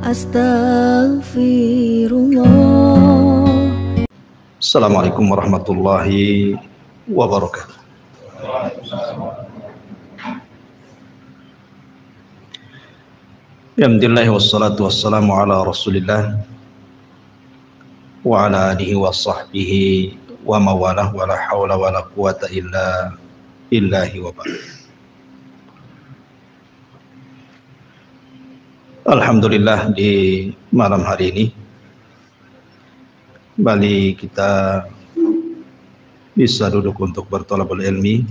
Astaghfirullah. Assalamualaikum warahmatullahi wabarakatuh. Alhamdulillah wassalatu wassalamu ala Rasulillah wa ala alihi wa sahbihi wa mawalah wa la hawla wa la quwata illa billahi wa ba'd. Alhamdulillah, di malam hari ini kembali kita bisa duduk untuk berthalabul ilmi,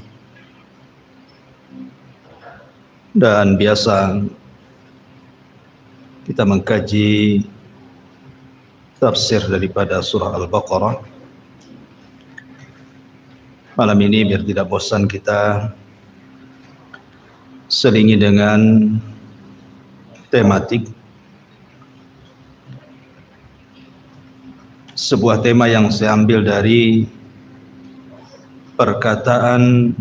dan biasa kita mengkaji tafsir daripada surah Al-Baqarah. Malam ini biar tidak bosan kita selingi dengan tematik, sebuah tema yang saya ambil dari perkataan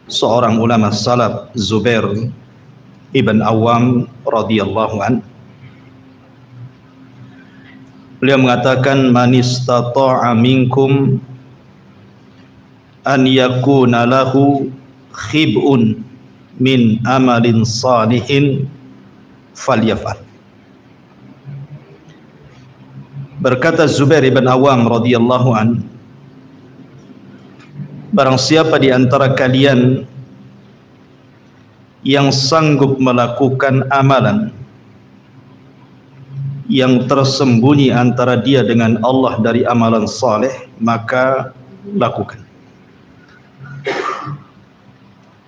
seorang ulama salaf, Zubair ibn Awam radhiyallahu an. Beliau mengatakan, man istata'a minkum an yakuna lahu khib'un min amalin salihin falyaf'al. Berkata Zubair ibn Awam radhiyallahu an, barang siapa di antara kalian yang sanggup melakukan amalan yang tersembunyi antara dia dengan Allah dari amalan saleh, maka lakukan.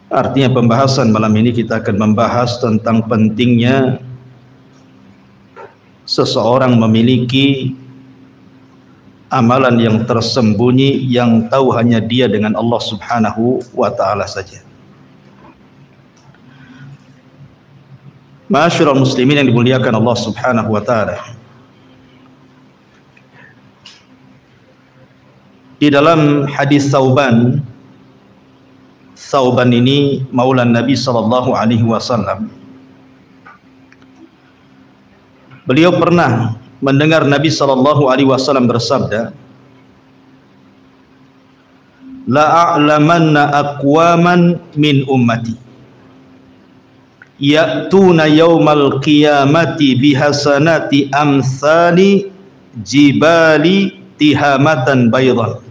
Artinya pembahasan malam ini kita akan membahas tentang pentingnya seseorang memiliki amalan yang tersembunyi yang tahu hanya dia dengan Allah Subhanahu wa ta'ala saja. Ma'asyiral muslimin yang dimuliakan Allah Subhanahu wa ta'ala, di dalam hadis Thauban ini maulan Nabi sallallahu alaihi wasallam, beliau pernah mendengar Nabi sallallahu alaihi wasallam bersabda, la a'lamanna aqwaman min ummati ya'tuna yaumal qiyamati bihasanati amsali jibali tihamatan baydan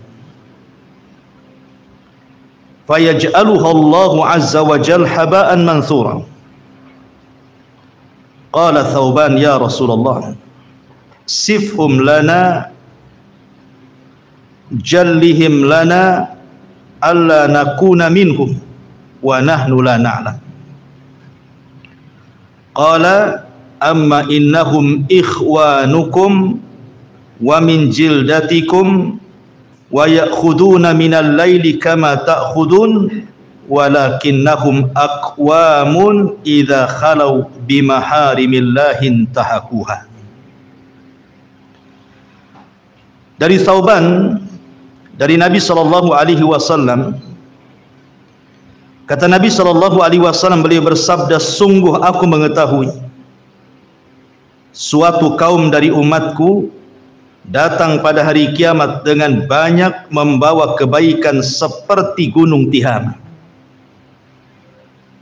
fayaj'aluha Allahu azza wa jalla haba'an mansura. Qala Thauban, ya Rasulullah, sifhum lana jallihim lana alla nakuna minhum wa nahnu la na'lam. Qala amma innahum ikhwanukum wa min jildatikum wa ya'khuduna minal laili kama ta'khudun walakinnahum aqwamun idza khalau bimaharimillahi intahakuha. Dari Thauban, dari Nabi sallallahu alaihi wasallam, kata Nabi sallallahu alaihi wasallam, beliau bersabda, sungguh aku mengetahui suatu kaum dari umatku datang pada hari kiamat dengan banyak membawa kebaikan seperti gunung Tihama.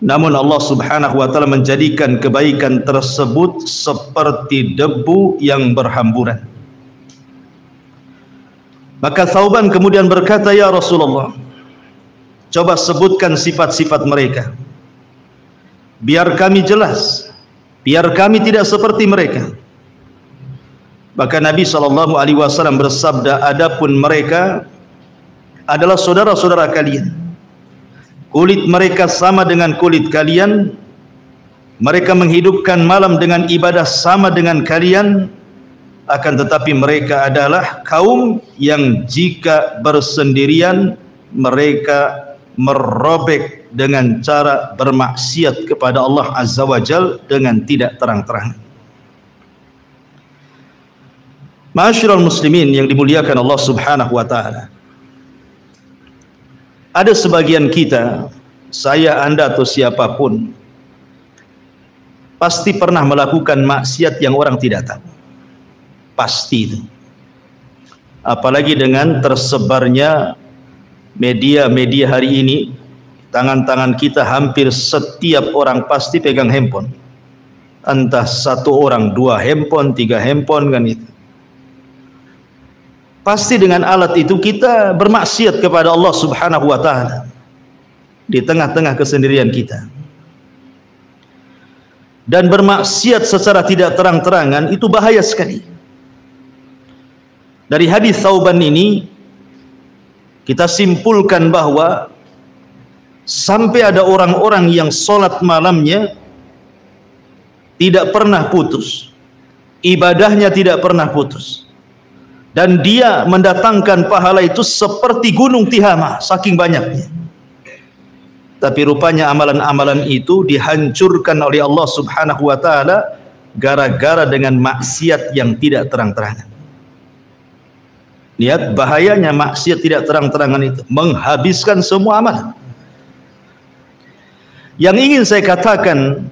Namun Allah Subhanahu wa ta'ala menjadikan kebaikan tersebut seperti debu yang berhamburan. Maka Thauban kemudian berkata, ya Rasulullah, coba sebutkan sifat-sifat mereka, biar kami jelas, biar kami tidak seperti mereka. Maka Nabi SAW bersabda, adapun mereka adalah saudara-saudara kalian, kulit mereka sama dengan kulit kalian, mereka menghidupkan malam dengan ibadah sama dengan kalian, akan tetapi mereka adalah kaum yang jika bersendirian mereka merobek dengan cara bermaksiat kepada Allah Azza wa Jal dengan tidak terang-terangan. Ma'asyiral muslimin yang dimuliakan Allah Subhanahu wa ta'ala, ada sebagian kita, saya, Anda atau siapapun, pasti pernah melakukan maksiat yang orang tidak tahu. Pasti itu. Apalagi dengan tersebarnya media-media hari ini, tangan-tangan kita hampir setiap orang pasti pegang handphone. Entah 1 orang 2 handphone, 3 handphone kan itu. Pasti dengan alat itu kita bermaksiat kepada Allah Subhanahu wa taala di tengah-tengah kesendirian kita. Dan bermaksiat secara tidak terang-terangan itu bahaya sekali. Dari hadis Thauban ini kita simpulkan bahwa sampai ada orang-orang yang sholat malamnya tidak pernah putus, ibadahnya tidak pernah putus, dan dia mendatangkan pahala itu seperti gunung Tihama, saking banyaknya. Tapi rupanya amalan-amalan itu dihancurkan oleh Allah Subhanahu wa taala gara-gara dengan maksiat yang tidak terang-terangan. Lihat bahayanya maksiat tidak terang-terangan itu, menghabiskan semua amalan. Yang ingin saya katakan,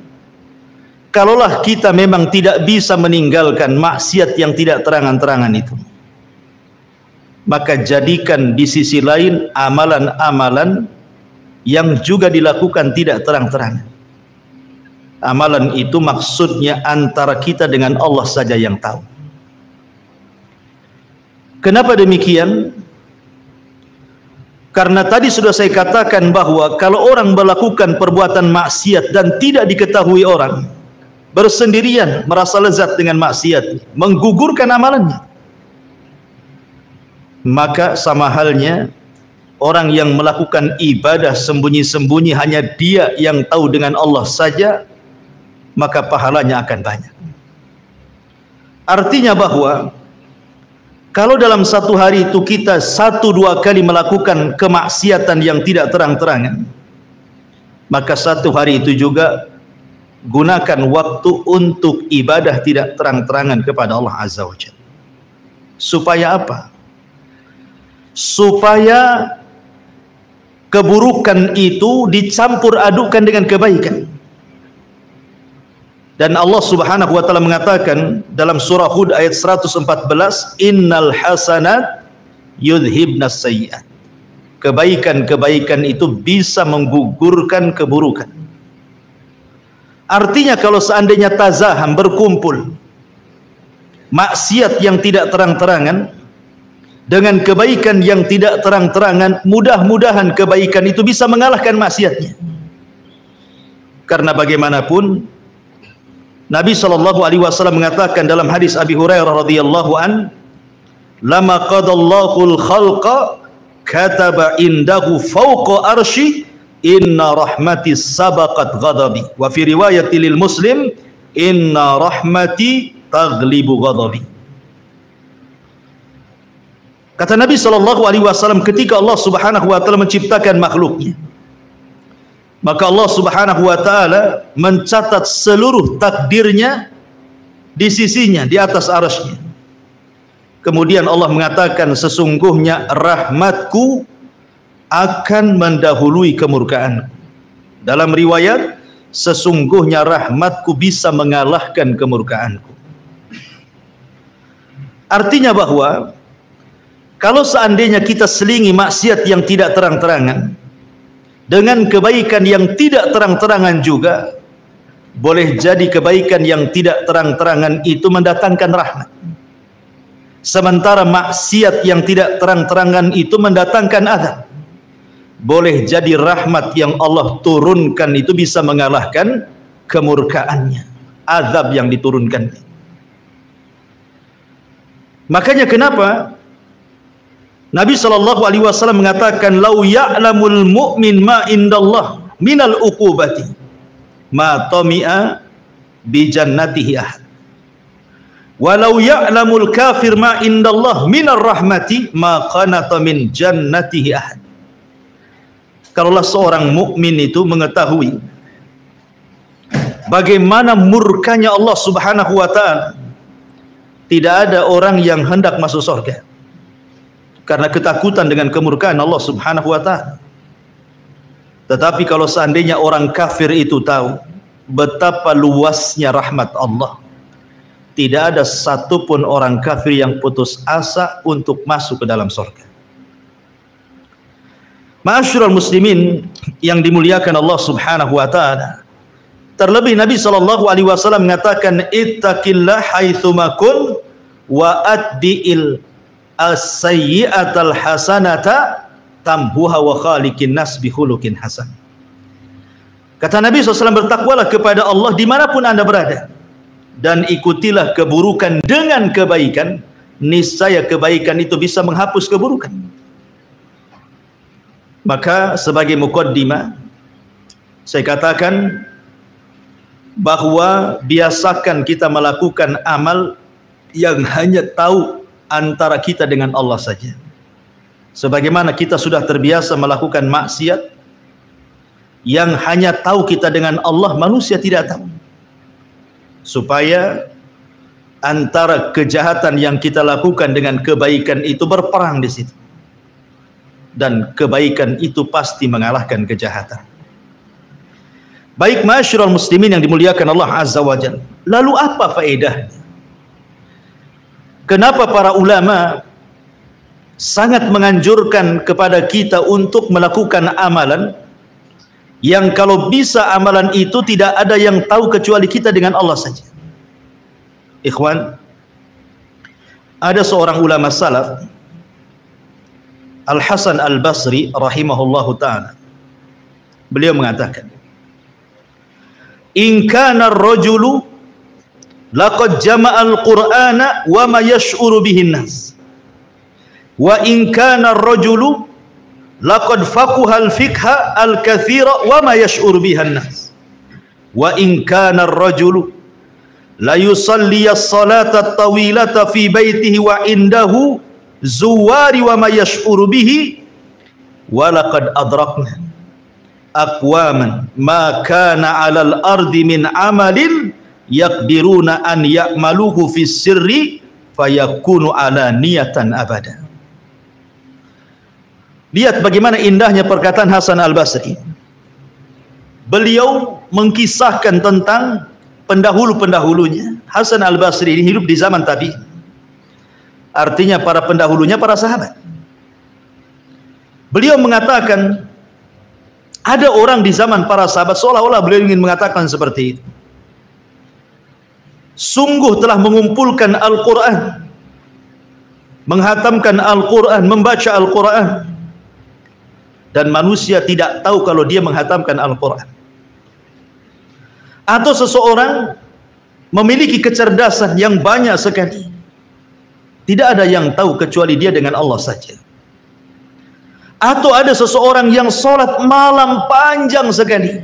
kalaulah kita memang tidak bisa meninggalkan maksiat yang tidak terang-terangan itu, maka jadikan di sisi lain amalan-amalan yang juga dilakukan tidak terang-terangan. Amalan itu maksudnya antara kita dengan Allah saja yang tahu. Kenapa demikian? Karena tadi sudah saya katakan bahwa kalau orang melakukan perbuatan maksiat dan tidak diketahui orang, bersendirian merasa lezat dengan maksiat, menggugurkan amalannya, maka sama halnya orang yang melakukan ibadah sembunyi-sembunyi, hanya dia yang tahu dengan Allah saja, maka pahalanya akan banyak. Artinya bahwa kalau dalam satu hari itu kita 1-2 kali melakukan kemaksiatan yang tidak terang-terangan, maka satu hari itu juga gunakan waktu untuk ibadah tidak terang-terangan kepada Allah Azza wa Jalla. Supaya apa? Supaya keburukan itu dicampur adukkan dengan kebaikan. Dan Allah Subhanahu wa taala mengatakan dalam surah Hud ayat 114, innal hasanat yudhibnas sayyi'at. Kebaikan-kebaikan itu bisa menggugurkan keburukan. Artinya kalau seandainya tazaham, berkumpul maksiat yang tidak terang-terangan dengan kebaikan yang tidak terang-terangan, mudah-mudahan kebaikan itu bisa mengalahkan maksiatnya. Karena bagaimanapun Nabi SAW mengatakan dalam hadis Abi Hurairah radhiyallahu an, lama qadallahu al-khalqa kataba indahu fawqa arsy inna rahmati sabaqat ghadabi, wa fi riwayati lil Muslim inna rahmati taghlibu ghadabi. Kata Nabi SAW, ketika Allah Subhanahu wa taala menciptakan makhluknya, maka Allah Subhanahu wa taala mencatat seluruh takdirnya di sisinya, di atas arasy-Nya. Kemudian Allah mengatakan, sesungguhnya rahmatku akan mendahului kemurkaanku. Dalam riwayat, sesungguhnya rahmatku bisa mengalahkan kemurkaanku. Artinya bahwa kalau seandainya kita selingi maksiat yang tidak terang-terangan dengan kebaikan yang tidak terang-terangan juga, boleh jadi kebaikan yang tidak terang-terangan itu mendatangkan rahmat, sementara maksiat yang tidak terang-terangan itu mendatangkan azab. Boleh jadi rahmat yang Allah turunkan itu bisa mengalahkan kemurkaannya, azab yang diturunkan. Makanya kenapa Nabi SAW mengatakan, lau ya'lamul mu'min ma indallah minal uqubati ma tami'a bi jannatihi ahad, walau ya'lamul kafir ma indallah minar rahmati ma qanata min jannatihi ahad. Kalaulah seorang mukmin itu mengetahui bagaimana murkanya Allah Subhanahu wa taala, tidak ada orang yang hendak masuk surga karena ketakutan dengan kemurkaan Allah Subhanahu wa taala. Tetapi kalau seandainya orang kafir itu tahu betapa luasnya rahmat Allah. Tidak ada satupun orang kafir yang putus asa untuk masuk ke dalam surga. Ma'asyiral muslimin yang dimuliakan Allah Subhanahu wa taala. Terlebih Nabi SAW mengatakan, ittaqillah haitsuma kun wa addi'il as-sayyi'atal hasanata tamhuha wa khaliqin nas bi khuluqin hasan. Kata Nabi SAW, bertakwalah kepada Allah dimanapun anda berada, dan ikutilah keburukan dengan kebaikan, niscaya kebaikan itu bisa menghapus keburukan. Maka sebagai muqaddimah, saya katakan bahwa biasakan kita melakukan amal yang hanya tahu antara kita dengan Allah saja. Sebagaimana kita sudah terbiasa melakukan maksiat yang hanya tahu kita dengan Allah, manusia tidak tahu. Supaya antara kejahatan yang kita lakukan dengan kebaikan itu berperang di situ. Dan kebaikan itu pasti mengalahkan kejahatan. Baik ma'asyiral muslimin yang dimuliakan Allah Azza wa Jalla. Lalu apa faedahnya? Kenapa para ulama sangat menganjurkan kepada kita untuk melakukan amalan yang kalau bisa amalan itu tidak ada yang tahu kecuali kita dengan Allah saja? Ikhwan, ada seorang ulama salaf, Al-Hasan Al-Basri rahimahullahu ta'ala, beliau mengatakan, in kana ar-rajulu laqad jama'al qur'ana wa ma yash'uru bihin nas, wa in kana ar-rajulu laqad faqaha al-fiqha al-kathira wa ma yash'uru bihan nas, wa in kana ar-rajulu la yusalli as-salata at-tawilata fi baitihi wa indahu zuwari wa ma yash'uru bihi, wa laqad adrakna aqwaman ma kana 'alal ardi min amalin yaqdiruna an ya'maluhu fi sirri fayakunu 'alaniyatan abada. Lihat bagaimana indahnya perkataan Hasan Al-Basri. Beliau mengkisahkan tentang pendahulu-pendahulunya. Hasan Al-Basri ini hidup di zaman tabi'in. Artinya para pendahulunya para sahabat. Beliau mengatakan ada orang di zaman para sahabat, seolah-olah beliau ingin mengatakan seperti itu. Sungguh telah mengumpulkan Al-Quran, menghatamkan Al-Quran, membaca Al-Quran, dan manusia tidak tahu kalau dia menghatamkan Al-Quran. Atau seseorang memiliki kecerdasan yang banyak sekali, tidak ada yang tahu kecuali dia dengan Allah saja. Atau ada seseorang yang sholat malam panjang sekali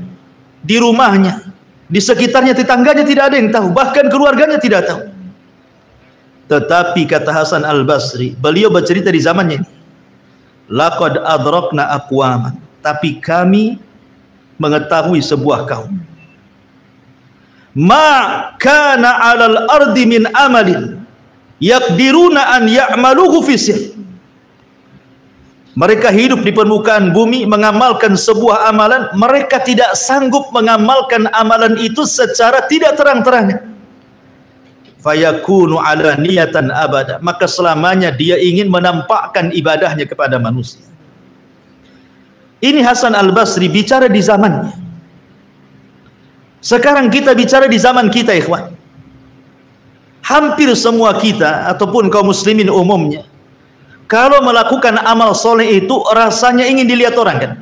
di rumahnya, di sekitarnya, tetangganya tidak ada yang tahu, bahkan keluarganya tidak tahu. Tetapi kata Hasan Al-Basri, beliau bercerita di zamannya ini, laqad adrakna aqwaman, tapi kami mengetahui sebuah kaum, ma kana 'alal ardi min amalin yaqdiruna an ya'maluhu fi sir. Mereka hidup di permukaan bumi mengamalkan sebuah amalan, mereka tidak sanggup mengamalkan amalan itu secara tidak terang-terangan. Fayakunu 'alaniyatan abada, maka selamanya dia ingin menampakkan ibadahnya kepada manusia. Ini Hasan Al-Basri bicara di zamannya. Sekarang kita bicara di zaman kita, ikhwan. Hampir semua kita ataupun kaum muslimin umumnya, kalau melakukan amal soleh itu rasanya ingin dilihat orang, kan?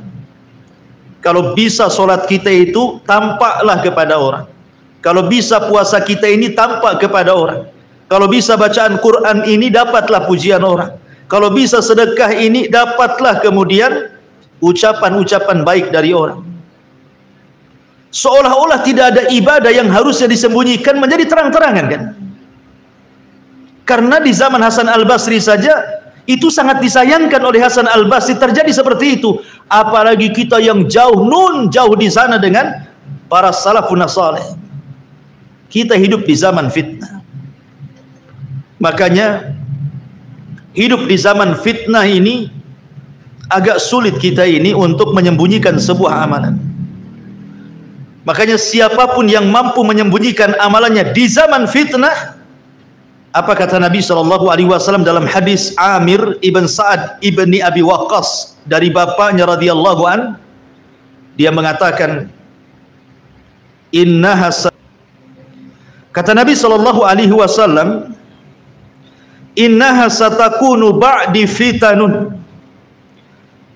Kalau bisa solat kita itu tampaklah kepada orang. Kalau bisa puasa kita ini tampak kepada orang. Kalau bisa bacaan Quran ini dapatlah pujian orang. Kalau bisa sedekah ini dapatlah kemudian ucapan-ucapan baik dari orang. Seolah-olah tidak ada ibadah yang harusnya disembunyikan menjadi terang-terangan, kan? Karena di zaman Hasan Al-Basri saja itu sangat disayangkan oleh Hasan Al-Basri terjadi seperti itu. Apalagi kita yang jauh di sana dengan para salafun saleh. Kita hidup di zaman fitnah. Makanya hidup di zaman fitnah ini agak sulit kita ini untuk menyembunyikan sebuah amalan. Makanya siapapun yang mampu menyembunyikan amalannya di zaman fitnah, apa kata Nabi SAW dalam hadis Amir ibn Sa'ad ibni Abi Waqqas dari bapaknya radhiyallahu an, dia mengatakan, innaha, kata Nabi SAW, innaha satakunu ba'di fitanun,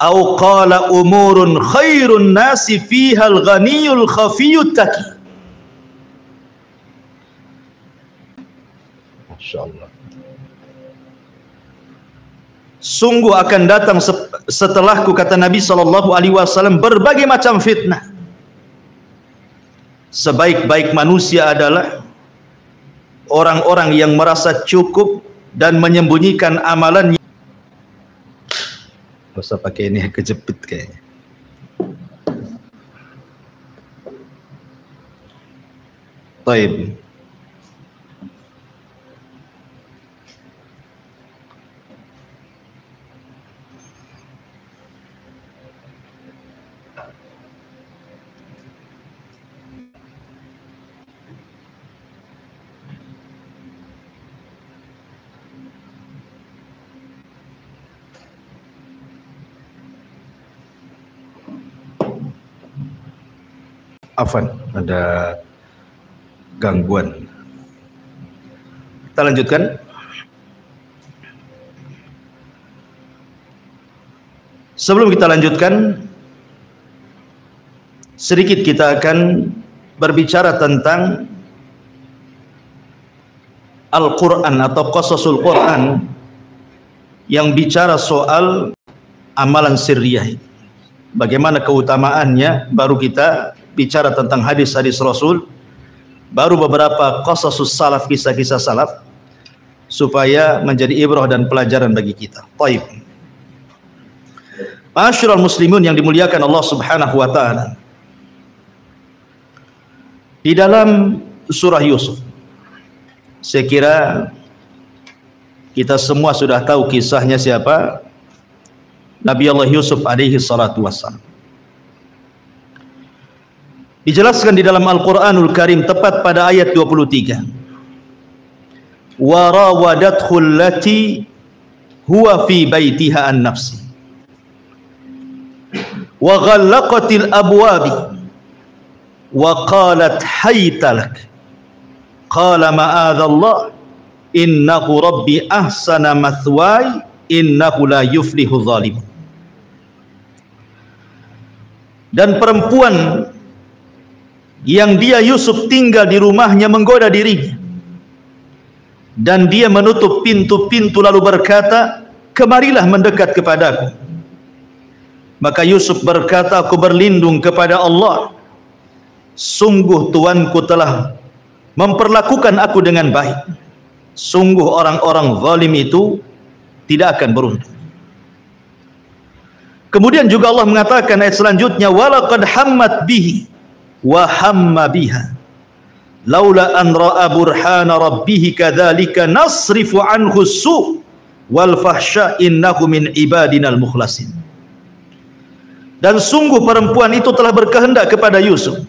au qala umurun khairun nasi fiha al-ghaniyul khafiyut taqi. Masyaallah. Sungguh akan datang setelahku, kata Nabi SAW, berbagai macam fitnah. Sebaik-baik manusia adalah orang-orang yang merasa cukup dan menyembunyikan amalannya. Gak usah pakai ini, kejepit kayaknya. Taib. Afan, ada gangguan. Kita lanjutkan. Sebelum kita lanjutkan, sedikit kita akan berbicara tentang Al-Quran atau Qasasul Quran yang bicara soal amalan sirriyah. Bagaimana keutamaannya, baru kita bicara tentang hadis-hadis Rasul, baru beberapa qasasus salaf, kisah-kisah salaf, supaya menjadi ibrah dan pelajaran bagi kita. Taib. Ma'asyiral muslimun yang dimuliakan Allah Subhanahu wa taala. Di dalam surah Yusuf, saya kira kita semua sudah tahu kisahnya siapa? Nabi Allah Yusuf alaihi salatu wassalam. Dijelaskan di dalam Al-Quranul Karim tepat pada ayat 23. Wa rawadathu allati huwa fi baitiha an nafsi wa ghallaqatil abwabi wa qalat hayta lak qala ma'adallah innahu rabbi ahsana mathwaya innahu la yuflihu zalimun. Dan perempuan yang dia Yusuf tinggal di rumahnya menggoda dirinya, dan dia menutup pintu-pintu lalu berkata, kemarilah mendekat kepadaku. Maka Yusuf berkata, aku berlindung kepada Allah, sungguh Tuanku telah memperlakukan aku dengan baik. Sungguh orang-orang zalim itu tidak akan beruntung. Kemudian juga Allah mengatakan ayat selanjutnya, walaqad hammat bihi wa hamma biha laula an ra'a burhana rabbih kadzalika nasrifu anhu su' wal fahsya innahu min ibadinal mukhlasin. Dan sungguh perempuan itu telah berkehendak kepada Yusuf,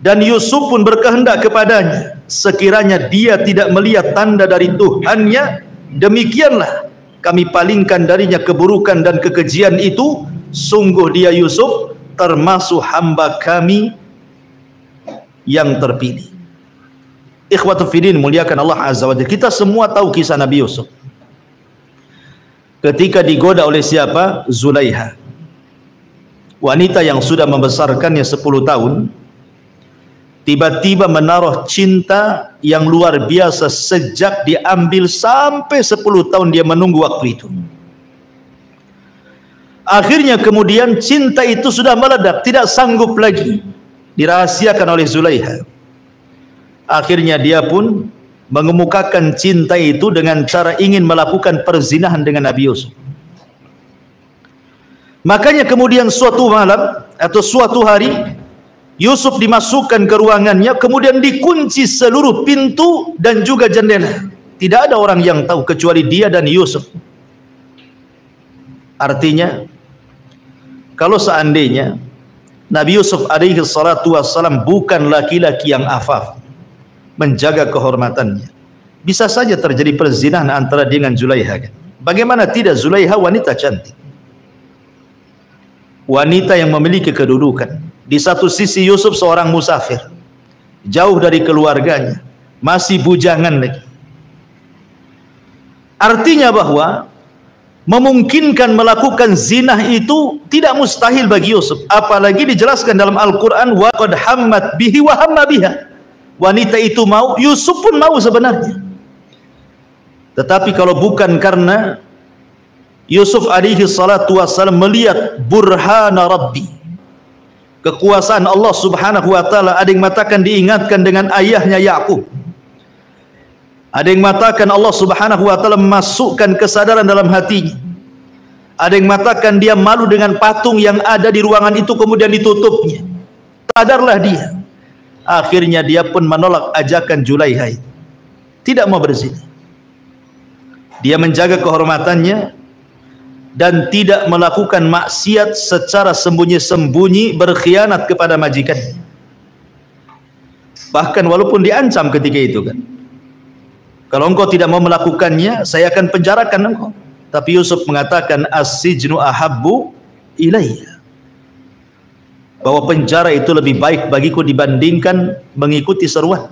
dan Yusuf pun berkehendak kepadanya, sekiranya dia tidak melihat tanda dari Tuhannya, demikianlah kami palingkan darinya keburukan dan kekejian itu. Sungguh dia Yusuf termasuk hamba kami yang terpilih. Ikhwatul fiddin, muliakan Allah Azza wa Jalla. Kita semua tahu kisah Nabi Yusuf ketika digoda oleh siapa? Zulaiha, wanita yang sudah membesarkannya 10 tahun, tiba-tiba menaruh cinta yang luar biasa. Sejak diambil sampai 10 tahun dia menunggu waktu itu. Akhirnya kemudian cinta itu sudah meledak, tidak sanggup lagi dirahasiakan oleh Zulaiha. Akhirnya dia pun mengemukakan cinta itu dengan cara ingin melakukan perzinahan dengan Nabi Yusuf. Makanya kemudian suatu malam atau suatu hari Yusuf dimasukkan ke ruangannya, kemudian dikunci seluruh pintu dan juga jendela. Tidak ada orang yang tahu kecuali dia dan Yusuf. Artinya, kalau seandainya Nabi Yusuf alaihi salatu wassalam bukan laki-laki yang afaf, menjaga kehormatannya. Bisa saja terjadi perzinahan antara dia dengan Zulaiha kan? Bagaimana tidak, Zulaiha wanita cantik, wanita yang memiliki kedudukan. Di satu sisi Yusuf seorang musafir, jauh dari keluarganya, masih bujangan lagi. Artinya bahwa memungkinkan melakukan zina itu tidak mustahil bagi Yusuf. Apalagi dijelaskan dalam Al-Quran, wa qad hammat bihi wa hamma biha. Wanita itu mau, Yusuf pun mau sebenarnya. Tetapi kalau bukan karena Yusuf alaihi salatu wassalam melihat burhana Rabbi, kekuasaan Allah subhanahu wa ta'ala. Ada yang mengatakan diingatkan dengan ayahnya Ya'qub, ada yang mengatakan Allah subhanahu wa ta'ala memasukkan kesadaran dalam hatinya, ada yang mengatakan dia malu dengan patung yang ada di ruangan itu kemudian ditutupnya. Sadarlah dia. Akhirnya dia pun menolak ajakan Zulaiha itu, tidak mau berzina. Dia menjaga kehormatannya dan tidak melakukan maksiat secara sembunyi-sembunyi, berkhianat kepada majikannya. Bahkan walaupun diancam ketika itu kan, kalau engkau tidak mau melakukannya, saya akan penjarakan engkau. Tapi Yusuf mengatakan as-sijnu ahabbu ilayya, bahwa penjara itu lebih baik bagiku dibandingkan mengikuti seruan.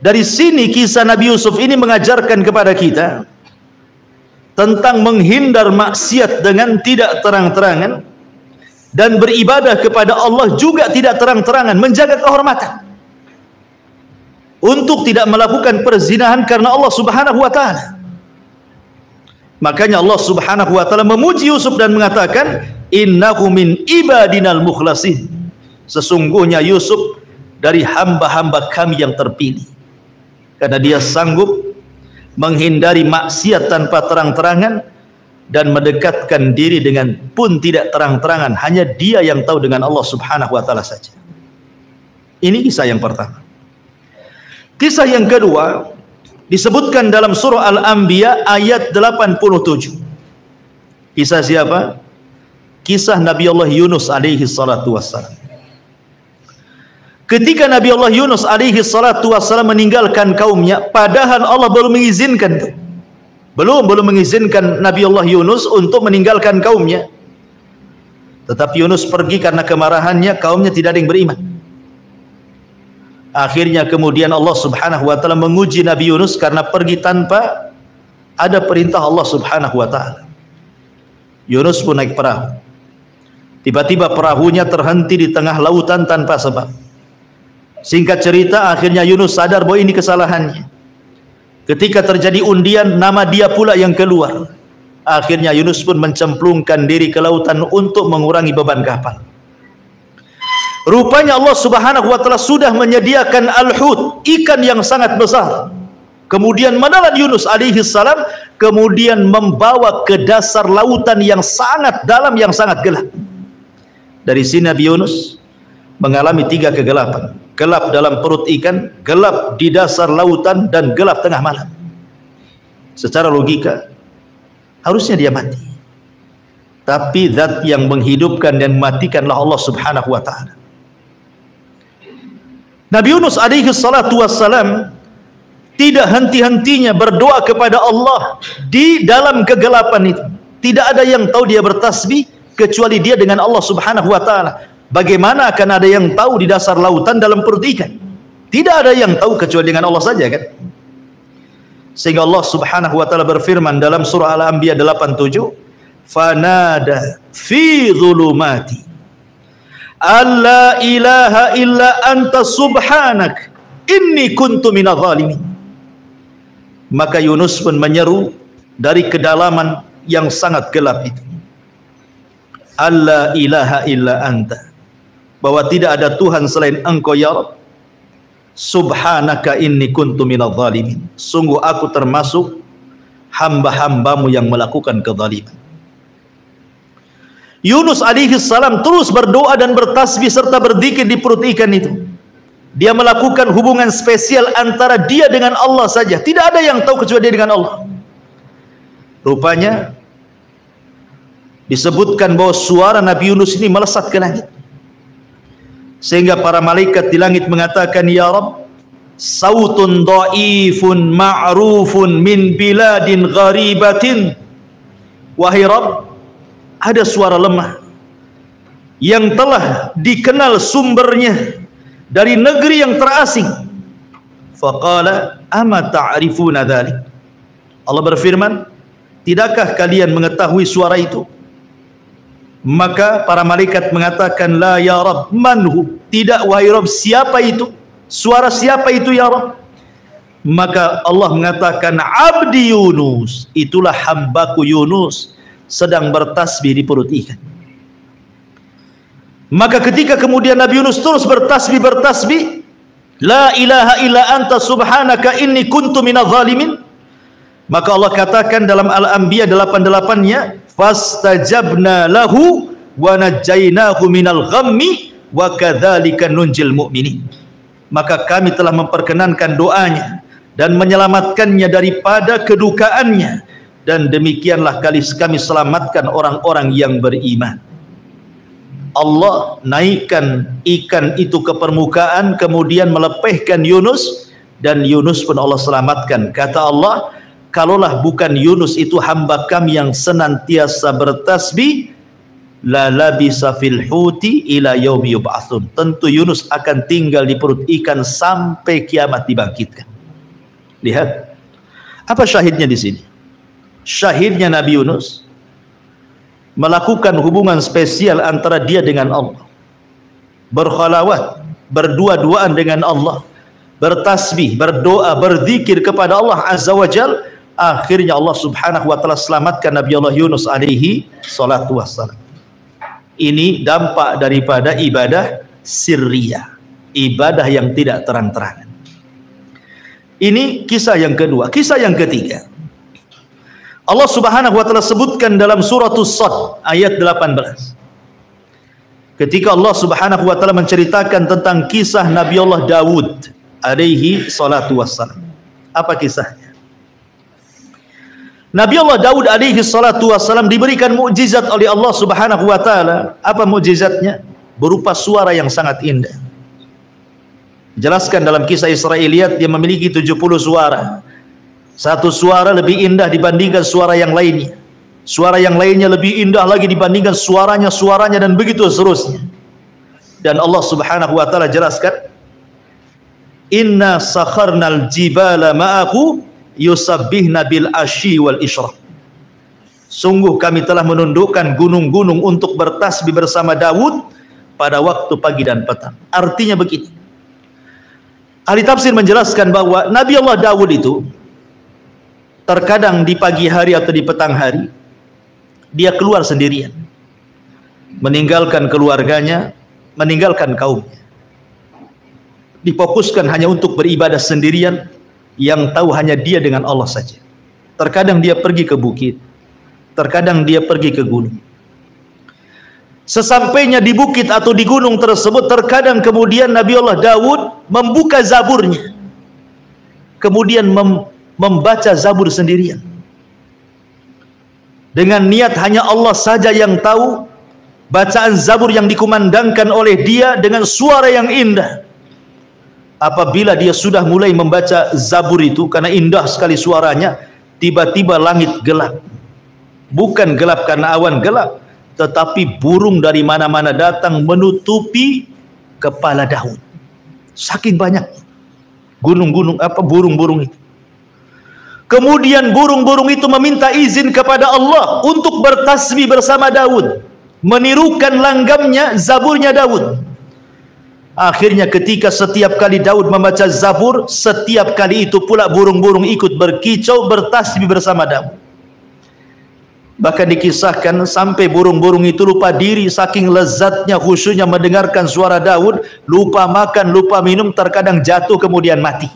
Dari sini kisah Nabi Yusuf ini mengajarkan kepada kita tentang menghindar maksiat dengan tidak terang-terangan, dan beribadah kepada Allah juga tidak terang-terangan, menjaga kehormatan, untuk tidak melakukan perzinahan karena Allah subhanahu wa ta'ala. Makanya Allah subhanahu wa ta'ala memuji Yusuf dan mengatakan innahu min ibadinal mukhlasin, sesungguhnya Yusuf dari hamba-hamba kami yang terpilih, karena dia sanggup menghindari maksiat tanpa terang-terangan dan mendekatkan diri dengan pun tidak terang-terangan, hanya dia yang tahu dengan Allah subhanahu wa ta'ala saja. Ini kisah yang pertama. Kisah yang kedua disebutkan dalam surah Al-Anbiya ayat 87. Kisah siapa? Kisah Nabi Allah Yunus alaihi salatu wassalam. Ketika Nabi Allah Yunus alaihi salatu wassalam meninggalkan kaumnya, padahal Allah belum mengizinkan, belum mengizinkan Nabi Allah Yunus untuk meninggalkan kaumnya. Tetapi Yunus pergi karena kemarahannya, kaumnya tidak ada yang beriman. Akhirnya kemudian Allah subhanahu wa ta'ala menguji Nabi Yunus karena pergi tanpa ada perintah Allah subhanahu wa ta'ala. Yunus pun naik perahu. Tiba-tiba perahunya terhenti di tengah lautan tanpa sebab. Singkat cerita, akhirnya Yunus sadar bahwa ini kesalahannya. Ketika terjadi undian, nama dia pula yang keluar. Akhirnya Yunus pun mencemplungkan diri ke lautan untuk mengurangi beban kapal. Rupanya Allah subhanahu wa ta'ala sudah menyediakan al-hut, ikan yang sangat besar. Kemudian menelan Yunus alaihi salam, kemudian membawa ke dasar lautan yang sangat dalam, yang sangat gelap. Dari sini Nabi Yunus mengalami 3 kegelapan. Gelap dalam perut ikan, gelap di dasar lautan, dan gelap tengah malam. Secara logika harusnya dia mati, tapi zat yang menghidupkan dan mematikanlah Allah subhanahu wa ta'ala. Nabi Yunus alaihi salatu wassalam tidak henti-hentinya berdoa kepada Allah di dalam kegelapan itu. Tidak ada yang tahu dia bertasbih kecuali dia dengan Allah subhanahu wa ta'ala. Bagaimana akan ada yang tahu di dasar lautan dalam perut ikan? Tidak ada yang tahu kecuali dengan Allah saja kan? Sehingga Allah subhanahu wa ta'ala berfirman dalam surah Al-Anbiya 87, fanada fi dhulumati alla ilaha illa anta subhanak inni kuntu minadh dhalimin. Maka Yunus pun menyeru dari kedalaman yang sangat gelap itu, alla ilaha illa anta, bahwa tidak ada Tuhan selain engkau ya Rabb, subhanaka inni kuntu minadh dhalimin, sungguh aku termasuk hamba-hambamu yang melakukan kezaliman. Yunus alaihi salam terus berdoa dan bertasbih serta berzikir di perut ikan itu. Dia melakukan hubungan spesial antara dia dengan Allah saja. Tidak ada yang tahu kecuali dia dengan Allah. Rupanya disebutkan bahwa suara Nabi Yunus ini melesat ke langit, sehingga para malaikat di langit mengatakan, ya Rabb, sautun dhaifun ma'rufun min biladin gharibatin. Wahai Rabb, ada suara lemah yang telah dikenal sumbernya dari negeri yang terasing. Faqala ama ta'rifuna dzalik. Allah berfirman, tidakkah kalian mengetahui suara itu? Maka para malaikat mengatakan, la ya Rabb, manhu, tidak wahai Rabb, siapa itu? Suara siapa itu ya Rabb? Maka Allah mengatakan, abdi Yunus, itulah hambaku Yunus sedang bertasbih di perut ikan. Maka ketika kemudian Nabi Yunus terus bertasbih, la ilaha illa anta subhanaka inni kuntu minadh zalimin, maka Allah katakan dalam Al-Anbiya 88-nya, fastajabna lahu wa najjaynahu minal ghammi wa kadzalika nunjil mu'minin. Maka kami telah memperkenankan doanya dan menyelamatkannya daripada kedukaannya, dan demikianlah kami selamatkan orang-orang yang beriman. Allah naikkan ikan itu ke permukaan, kemudian melepehkan Yunus, dan Yunus pun Allah selamatkan. Kata Allah, kalaulah bukan Yunus itu hamba kami yang senantiasa bertasbih, la labisa fil huti ila yaumi yub'atsun. Tentu Yunus akan tinggal di perut ikan sampai kiamat dibangkitkan. Lihat, apa syahidnya di sini? Syahidnya Nabi Yunus melakukan hubungan spesial antara dia dengan Allah, berkhalawat, berdua-duaan dengan Allah, bertasbih, berdoa, berzikir kepada Allah Azza wa Jal. Akhirnya Allah Subhanahu wa taala selamatkan Nabi Allah Yunus alaihi salatu wassalam. Ini dampak daripada ibadah sirriyah, ibadah yang tidak terang-terangan. Ini kisah yang kedua. Kisah yang ketiga, Allah Subhanahu wa taala sebutkan dalam surah As-Sadd ayat 18. Ketika Allah Subhanahu wa taala menceritakan tentang kisah Nabi Allah Daud alaihi salatu wassalam. Apa kisahnya? Nabi Allah Daud alaihi salatu wassalam diberikan mukjizat oleh Allah Subhanahu wa taala. Apa mukjizatnya? Berupa suara yang sangat indah. Jelaskan dalam kisah Israiliyat, dia memiliki 70 suara. Satu suara lebih indah dibandingkan suara yang lainnya. Suara yang lainnya lebih indah lagi dibandingkan suaranya, dan begitu seterusnya. Dan Allah Subhanahu wa taala jelaskan, inna sakharnal jibala ma'ahu yusabbihna bil asyi wal isyraq. Sungguh kami telah menundukkan gunung-gunung untuk bertasbih bersama Daud pada waktu pagi dan petang. Artinya begini, ahli tafsir menjelaskan bahwa Nabi Allah Daud itu terkadang di pagi hari atau di petang hari dia keluar sendirian, meninggalkan keluarganya, meninggalkan kaumnya, difokuskan hanya untuk beribadah sendirian, yang tahu hanya dia dengan Allah saja. Terkadang dia pergi ke bukit, terkadang dia pergi ke gunung. Sesampainya di bukit atau di gunung tersebut, terkadang kemudian Nabi Allah Daud membuka zaburnya, kemudian membaca zabur sendirian, dengan niat hanya Allah saja yang tahu bacaan zabur yang dikumandangkan oleh dia dengan suara yang indah. Apabila dia sudah mulai membaca zabur itu, karena indah sekali suaranya, tiba-tiba langit gelap. Bukan gelap karena awan gelap, tetapi burung dari mana-mana datang menutupi kepala Daud. Saking banyak gunung-gunung, burung-burung itu. Kemudian burung-burung itu meminta izin kepada Allah untuk bertasbih bersama Daud, menirukan langgamnya, zaburnya Daud. Akhirnya ketika setiap kali Daud membaca zabur, setiap kali itu pula burung-burung ikut berkicau, bertasbih bersama Daud. Bahkan dikisahkan sampai burung-burung itu lupa diri, saking lezatnya, khusyuknya mendengarkan suara Daud, lupa makan, lupa minum, terkadang jatuh kemudian mati.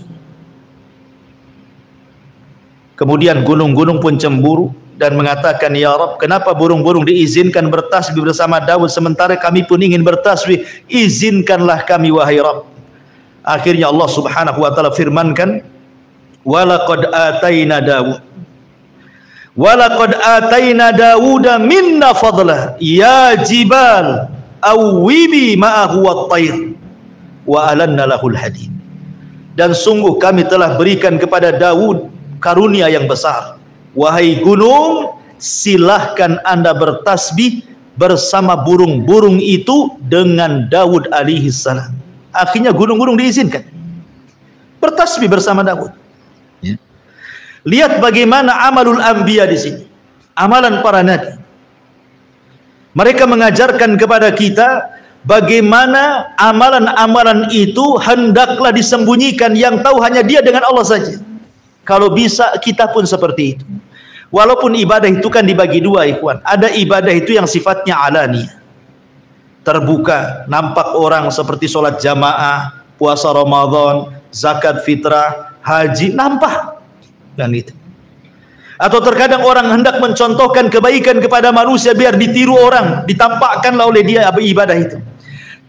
Kemudian gunung-gunung pun cemburu dan mengatakan, ya Rabb, kenapa burung-burung diizinkan bertasbih bersama Daud sementara kami pun ingin bertasbih? Izinkanlah kami wahai Rabb. Akhirnya Allah Subhanahu wa taala firmankan, walaqad ataina Daud Walaqad ataina Dawuda minna fadlah ya jibal awwibi ma'ahu wat-tayr wa alanna lahul hadid. Dan sungguh kami telah berikan kepada Daud karunia yang besar. Wahai gunung, silahkan anda bertasbih bersama burung-burung itu dengan Daud alaihi salam. Akhirnya gunung-gunung diizinkan bertasbih bersama Daud. Ya. Lihat bagaimana amalul anbiya di sini, amalan para nabi. Mereka mengajarkan kepada kita bagaimana amalan-amalan itu hendaklah disembunyikan, yang tahu hanya dia dengan Allah saja. Kalau bisa kita pun seperti itu. Walaupun ibadah itu kan dibagi dua, ikhwan. Ada ibadah itu yang sifatnya alani, terbuka, nampak orang, seperti sholat jamaah, puasa Ramadan, zakat fitrah, haji, nampak. Dan itu. Atau terkadang orang hendak mencontohkan kebaikan kepada manusia biar ditiru orang, ditampakkanlah oleh dia ibadah itu.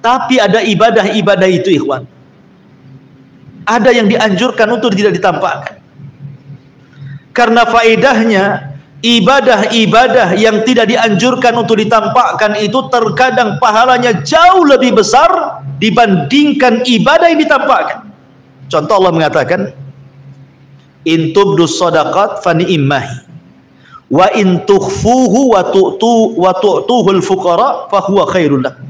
Tapi ada ibadah-ibadah itu, ikhwan, ada yang dianjurkan untuk tidak ditampakkan. Karena faedahnya ibadah-ibadah yang tidak dianjurkan untuk ditampakkan itu terkadang pahalanya jauh lebih besar dibandingkan ibadah yang ditampakkan. Contoh, Allah mengatakan, in tubdus shadaqat fa ni'mahi wa in tukhfuhu wa tu'tuhul fuqara fa huwa khairul lakum.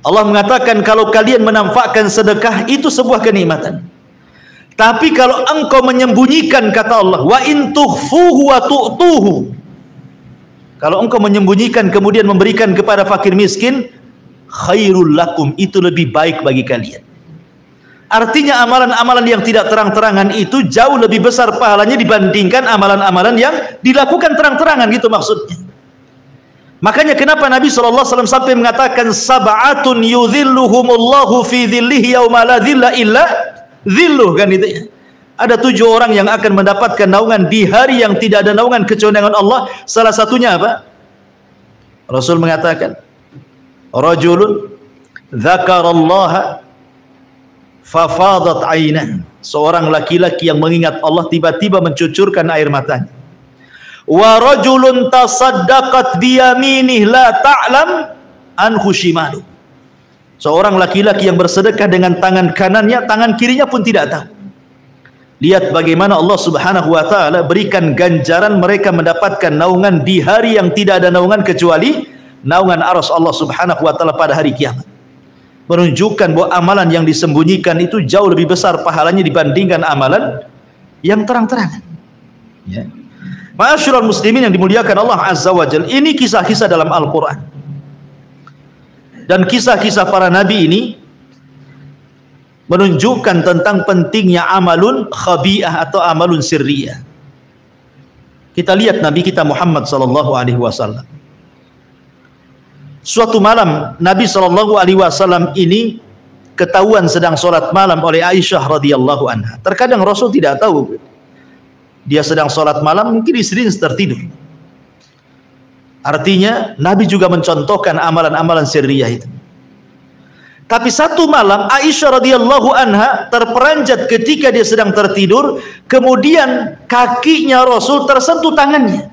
Allah mengatakan kalau kalian menampakkan sedekah itu sebuah kenikmatan. Tapi kalau engkau menyembunyikan, kata Allah, wa in tukhfuhu wa tu'tuhu, kalau engkau menyembunyikan kemudian memberikan kepada fakir miskin, khairul lakum, itu lebih baik bagi kalian. Artinya amalan-amalan yang tidak terang-terangan itu jauh lebih besar pahalanya dibandingkan amalan-amalan yang dilakukan terang-terangan, gitu maksudnya. Makanya kenapa Nabi SAW sampai mengatakan sab'atun yudhilluhumullahu fi dhillihi yauma la dhilla illa dhilluh, kan itu ya. Ada 7 orang yang akan mendapatkan naungan di hari yang tidak ada naungan kecuali dengan Allah. Salah satunya apa? Rasul mengatakan, rajulun dzakarallaha fafadat ainah, seorang laki-laki yang mengingat Allah tiba-tiba mencucurkan air matanya. Wa rajulun tasaddaqat biyaminih la ta'lam anhu shimalu, seorang laki-laki yang bersedekah dengan tangan kanannya, tangan kirinya pun tidak tahu. Lihat bagaimana Allah Subhanahu wa taala berikan ganjaran mereka mendapatkan naungan di hari yang tidak ada naungan kecuali naungan arsy Allah Subhanahu wa taala pada hari kiamat. Menunjukkan bahwa amalan yang disembunyikan itu jauh lebih besar pahalanya dibandingkan amalan yang terang-terangan. Ya. Ma'asyiral muslimin yang dimuliakan Allah Azza wa Jalla, ini kisah-kisah dalam Al-Quran. Dan kisah-kisah para nabi ini menunjukkan tentang pentingnya amalun khabi'ah atau amalun sirriyah. Kita lihat Nabi kita Muhammad sallallahu alaihi wasallam. Suatu malam Nabi sallallahu alaihi wasallam ini ketahuan sedang sholat malam oleh Aisyah radhiyallahu anha. Terkadang Rasul tidak tahu dia sedang sholat malam, mungkin istrinya tertidur. Artinya Nabi juga mencontohkan amalan-amalan sirriyah itu. Tapi satu malam Aisyah radhiyallahu anha terperanjat ketika dia sedang tertidur, kemudian kakinya Rasul tersentuh tangannya.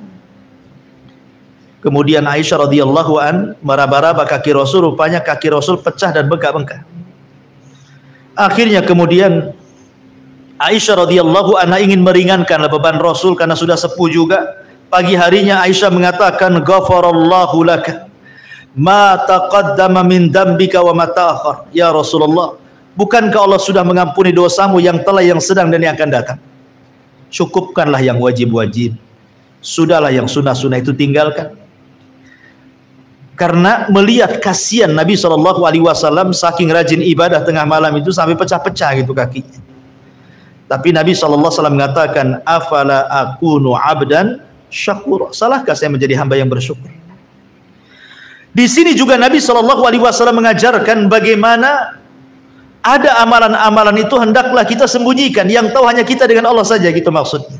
Kemudian Aisyah radhiyallahu an meraba-raba kaki Rasul, rupanya kaki Rasul pecah dan bengkak-bengkak. Akhirnya kemudian Aisyah radhiyallahu anha ingin meringankan beban Rasul karena sudah sepuh juga. Pagi harinya Aisyah mengatakan, ghafarallahu laka ma taqaddama min dambika wa ma ta'akhir. Ya Rasulullah, bukankah Allah sudah mengampuni dosamu yang telah, yang sedang dan yang akan datang? Cukupkanlah yang wajib-wajib, sudahlah yang sunnah-sunnah itu tinggalkan. Karena melihat kasihan Nabi SAW saking rajin ibadah tengah malam itu sampai pecah-pecah gitu kakinya. Tapi Nabi SAW mengatakan, afala akunu abdan syakur, salahkah saya menjadi hamba yang bersyukur? Di sini juga Nabi SAW mengajarkan bagaimana ada amalan-amalan itu hendaklah kita sembunyikan, yang tahu hanya kita dengan Allah saja, gitu maksudnya.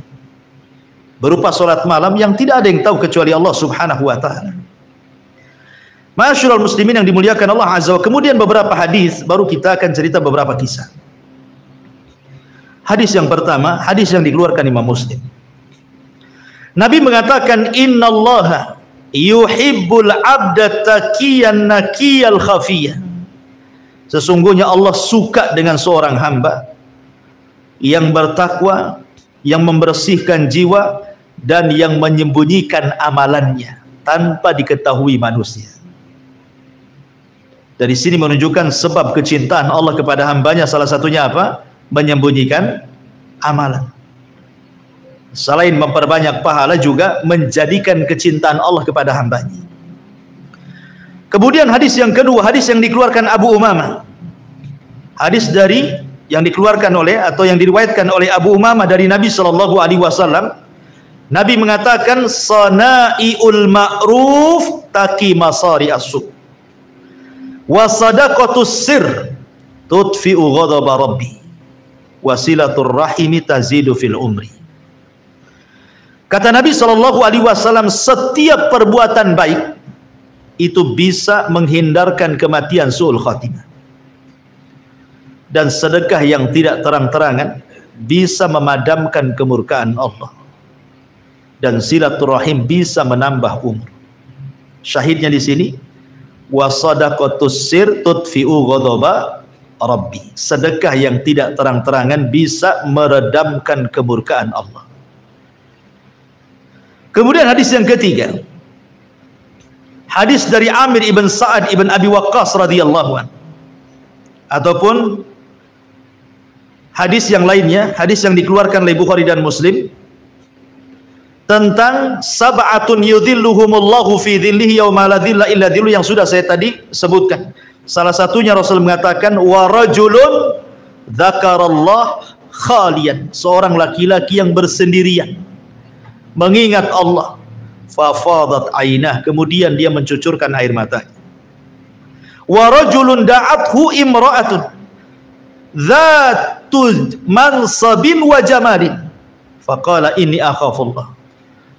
Berupa sholat malam yang tidak ada yang tahu kecuali Allah Subhanahu wa ta'ala. Ma'asyiral muslimin yang dimuliakan Allah Azza wa Jalla. Kemudian beberapa hadis, baru kita akan cerita beberapa kisah. Hadis yang pertama, hadis yang dikeluarkan Imam Muslim. Nabi mengatakan, innallaha yuhibbul abda taqiyan naqiyal khafiyah. Sesungguhnya Allah suka dengan seorang hamba yang bertakwa, yang membersihkan jiwa, dan yang menyembunyikan amalannya tanpa diketahui manusia. Dari sini menunjukkan sebab kecintaan Allah kepada hambanya, salah satunya apa? Menyembunyikan amalan. Selain memperbanyak pahala, juga menjadikan kecintaan Allah kepada hambanya. Kemudian hadis yang kedua, hadis yang dikeluarkan Abu Umamah. Hadis yang dikeluarkan oleh atau yang diriwayatkan oleh Abu Umamah dari Nabi SAW. Nabi mengatakan, sana'iul ma'ruf taqi masari as-su' wa sadaqatus sir tudfi'u ghadaba rabbi wa silatur rahimi tazidu fil umri. Kata Nabi SAW, setiap perbuatan baik itu bisa menghindarkan kematian su'ul khatimah, dan sedekah yang tidak terang-terangan bisa memadamkan kemurkaan Allah, dan silaturahim bisa menambah umur. Syahidnya di sini, wasadaqatus sir tudfi'u ghadaba rabbi. Sedekah yang tidak terang-terangan bisa meredamkan kemurkaan Allah. Kemudian hadis yang ketiga, hadis dari Amir ibn Sa'ad ibn Abi Waqqas radhiyallahu anhu, ataupun hadis yang lainnya, hadis yang dikeluarkan oleh Bukhari dan Muslim, tentang sab'atun yudhilluhumullahu fi dhillihi yauma la dhilla illa dhillu, yang sudah saya tadi sebutkan. Salah satunya Rasul mengatakan, wa rajulun dzakarallah khalian, seorang laki-laki yang bersendirian mengingat Allah, fa fadat ainah, kemudian dia mencucurkan air matanya. Wa rajulun da'athu imra'atun dzatu mansabin wa jamalin faqala inni akhafullah.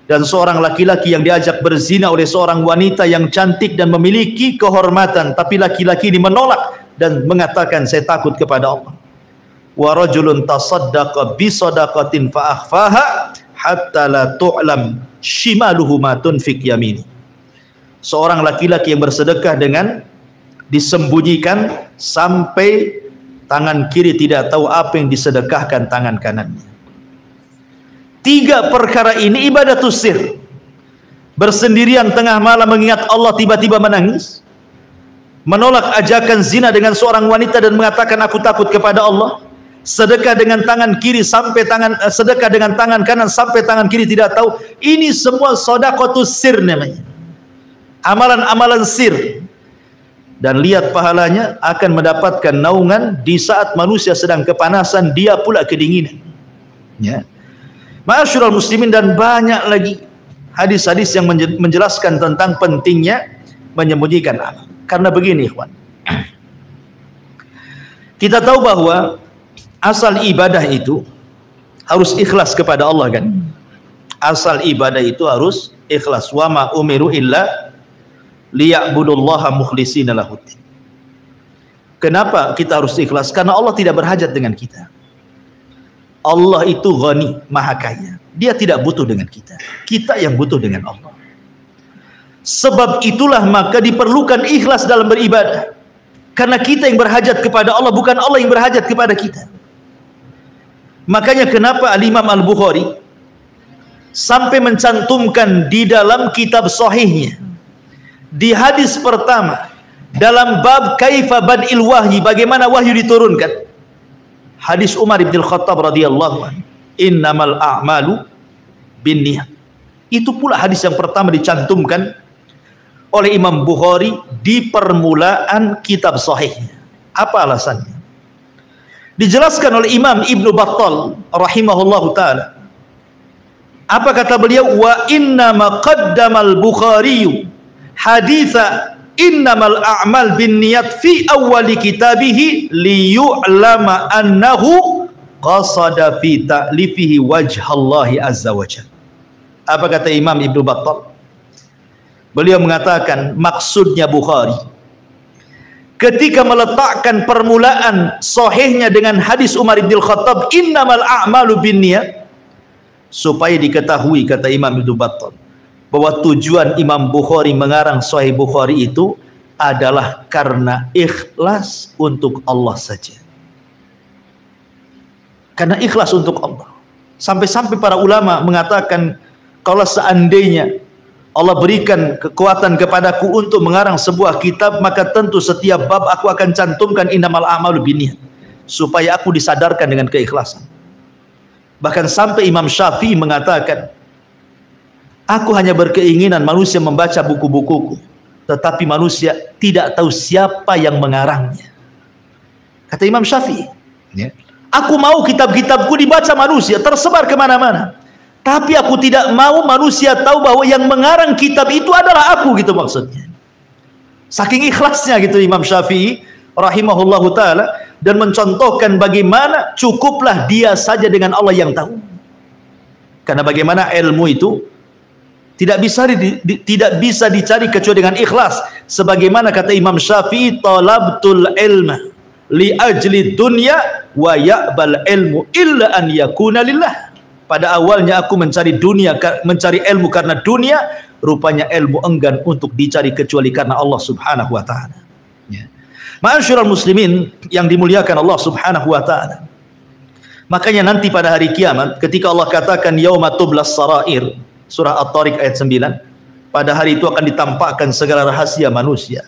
Dan seorang laki-laki yang diajak berzina oleh seorang wanita yang cantik dan memiliki kehormatan, tapi laki-laki ini menolak dan mengatakan, saya takut kepada Allah. Wa rajulun tasaddaqa bi sadaqatin fa akhfaha hatta la tu'lam shimaluhu ma tunfiq yamini. Seorang laki-laki yang bersedekah dengan disembunyikan sampai tangan kiri tidak tahu apa yang disedekahkan tangan kanannya. Tiga perkara ini ibadatus sir. Bersendirian tengah malam mengingat Allah, tiba-tiba menangis, menolak ajakan zina dengan seorang wanita dan mengatakan aku takut kepada Allah, sedekah dengan tangan kiri sampai sedekah dengan tangan kanan sampai tangan kiri tidak tahu. Ini semua sedekahtus sir namanya, amalan-amalan sir. Dan lihat pahalanya akan mendapatkan naungan di saat manusia sedang kepanasan, dia pula kedinginan. Ya. Ma'asyiral muslimin, dan banyak lagi hadis-hadis yang menjelaskan tentang pentingnya menyembunyikan amal. Karena begini ikhwan, kita tahu bahwa asal ibadah itu harus ikhlas kepada Allah kan. Asal ibadah itu harus ikhlas. Wa ma umiru illa liya'budullaha mukhlishina lahuddin. Kenapa kita harus ikhlas? Karena Allah tidak berhajat dengan kita. Allah itu ghani, maha kaya. Dia tidak butuh dengan kita. Kita yang butuh dengan Allah. Sebab itulah maka diperlukan ikhlas dalam beribadah. Karena kita yang berhajat kepada Allah, bukan Allah yang berhajat kepada kita. Makanya kenapa Al-Imam Al-Bukhari sampai mencantumkan di dalam kitab sahihnya, di hadis pertama dalam bab kaifa bad'il wahyi, bagaimana wahyu diturunkan, hadis Umar bin Khattab radhiyallahu anhu, innamal a'malu binniyat. Itu pula hadis yang pertama dicantumkan oleh Imam Bukhari di permulaan kitab sahihnya. Apa alasannya? Dijelaskan oleh Imam Ibnu Battal rahimahullahu taala. Apa kata beliau? Wa innama qaddamal Bukhari haditha innamal a'mal binniyat fi awwali kitabihi liyu'lama annahu qasada fi ta'lifihi wajhallahi azza wajalla. Apa kata Imam Ibnu Battal? Beliau mengatakan maksudnya Bukhari ketika meletakkan permulaan sahihnya dengan hadis Umar bin Khattab innamal a'malu binniyat, supaya diketahui, kata Imam Ibnu Battal, bahwa tujuan Imam Bukhari mengarang Sahih Bukhari itu adalah karena ikhlas untuk Allah saja. Karena ikhlas untuk Allah. Sampai-sampai para ulama mengatakan, kalau seandainya Allah berikan kekuatan kepadaku untuk mengarang sebuah kitab, maka tentu setiap bab aku akan cantumkan innamal a'malu binniyat, supaya aku disadarkan dengan keikhlasan. Bahkan sampai Imam Syafi'i mengatakan, aku hanya berkeinginan manusia membaca buku-bukuku, tetapi manusia tidak tahu siapa yang mengarangnya. Kata Imam Syafi'i, aku mau kitab-kitabku dibaca manusia, tersebar kemana-mana, tapi aku tidak mau manusia tahu bahwa yang mengarang kitab itu adalah aku, gitu maksudnya. Saking ikhlasnya gitu Imam Syafi'i rahimahullahu ta'ala, dan mencontohkan bagaimana cukuplah dia saja dengan Allah yang tahu. Karena bagaimana ilmu itu tidak bisa dicari kecuali dengan ikhlas. Sebagaimana kata Imam Syafi'i, talabtul ilma li ajli dunya wa ya'bal ilmu illa an yakuna lillah. Pada awalnya aku mencari ilmu karena dunia, rupanya ilmu enggan untuk dicari kecuali karena Allah Subhanahu wa taala. Ya. Ma'asyiral muslimin yang dimuliakan Allah Subhanahu wa taala. Makanya nanti pada hari kiamat ketika Allah katakan yauma tublas sarair, surah At-Tariq ayat 9, pada hari itu akan ditampakkan segala rahasia manusia.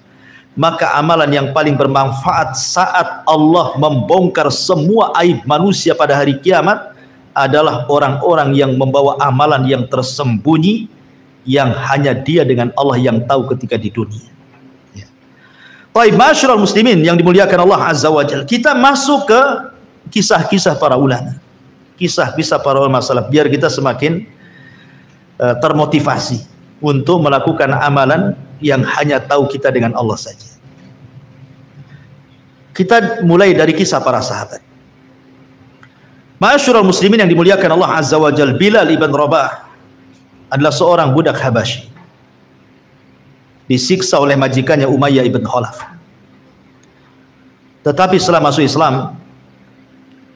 Maka amalan yang paling bermanfaat saat Allah membongkar semua aib manusia pada hari kiamat adalah orang-orang yang membawa amalan yang tersembunyi, yang hanya dia dengan Allah yang tahu ketika di dunia. Baik, ma'asyiral muslimin yang dimuliakan Allah Azza wa Jalla, kita masuk ke kisah-kisah para ulama. Kisah-kisah para ulama salaf, biar kita semakin termotivasi untuk melakukan amalan yang hanya tahu kita dengan Allah saja. Kita mulai dari kisah para sahabat. Ma'asyiral muslimin yang dimuliakan Allah Azza wa Jalla, Bilal ibn Rabah adalah seorang budak Habasyi, disiksa oleh majikannya Umayyah ibn Khalaf. Tetapi setelah masuk Islam,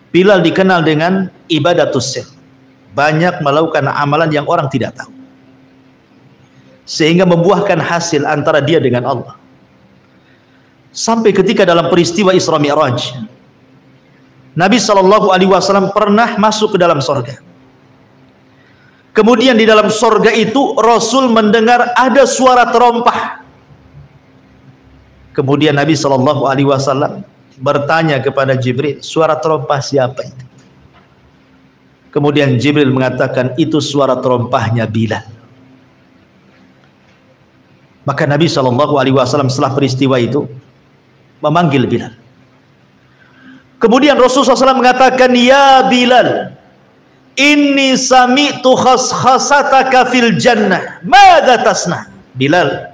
Bilal dikenal dengan ibadatus sir, banyak melakukan amalan yang orang tidak tahu, sehingga membuahkan hasil antara dia dengan Allah. Sampai ketika dalam peristiwa Isra Mi'raj, Nabi SAW pernah masuk ke dalam sorga. Kemudian di dalam sorga itu Rasul mendengar ada suara terompah. Kemudian Nabi SAW bertanya kepada Jibril, suara terompah siapa itu? Kemudian Jibril mengatakan, itu suara terompahnya Bilal. Maka Nabi SAW setelah peristiwa itu memanggil Bilal. Kemudian Rasulullah SAW mengatakan, ya Bilal, inni sami'tu khaskhasataka fil jannah, madza tasna? Bilal,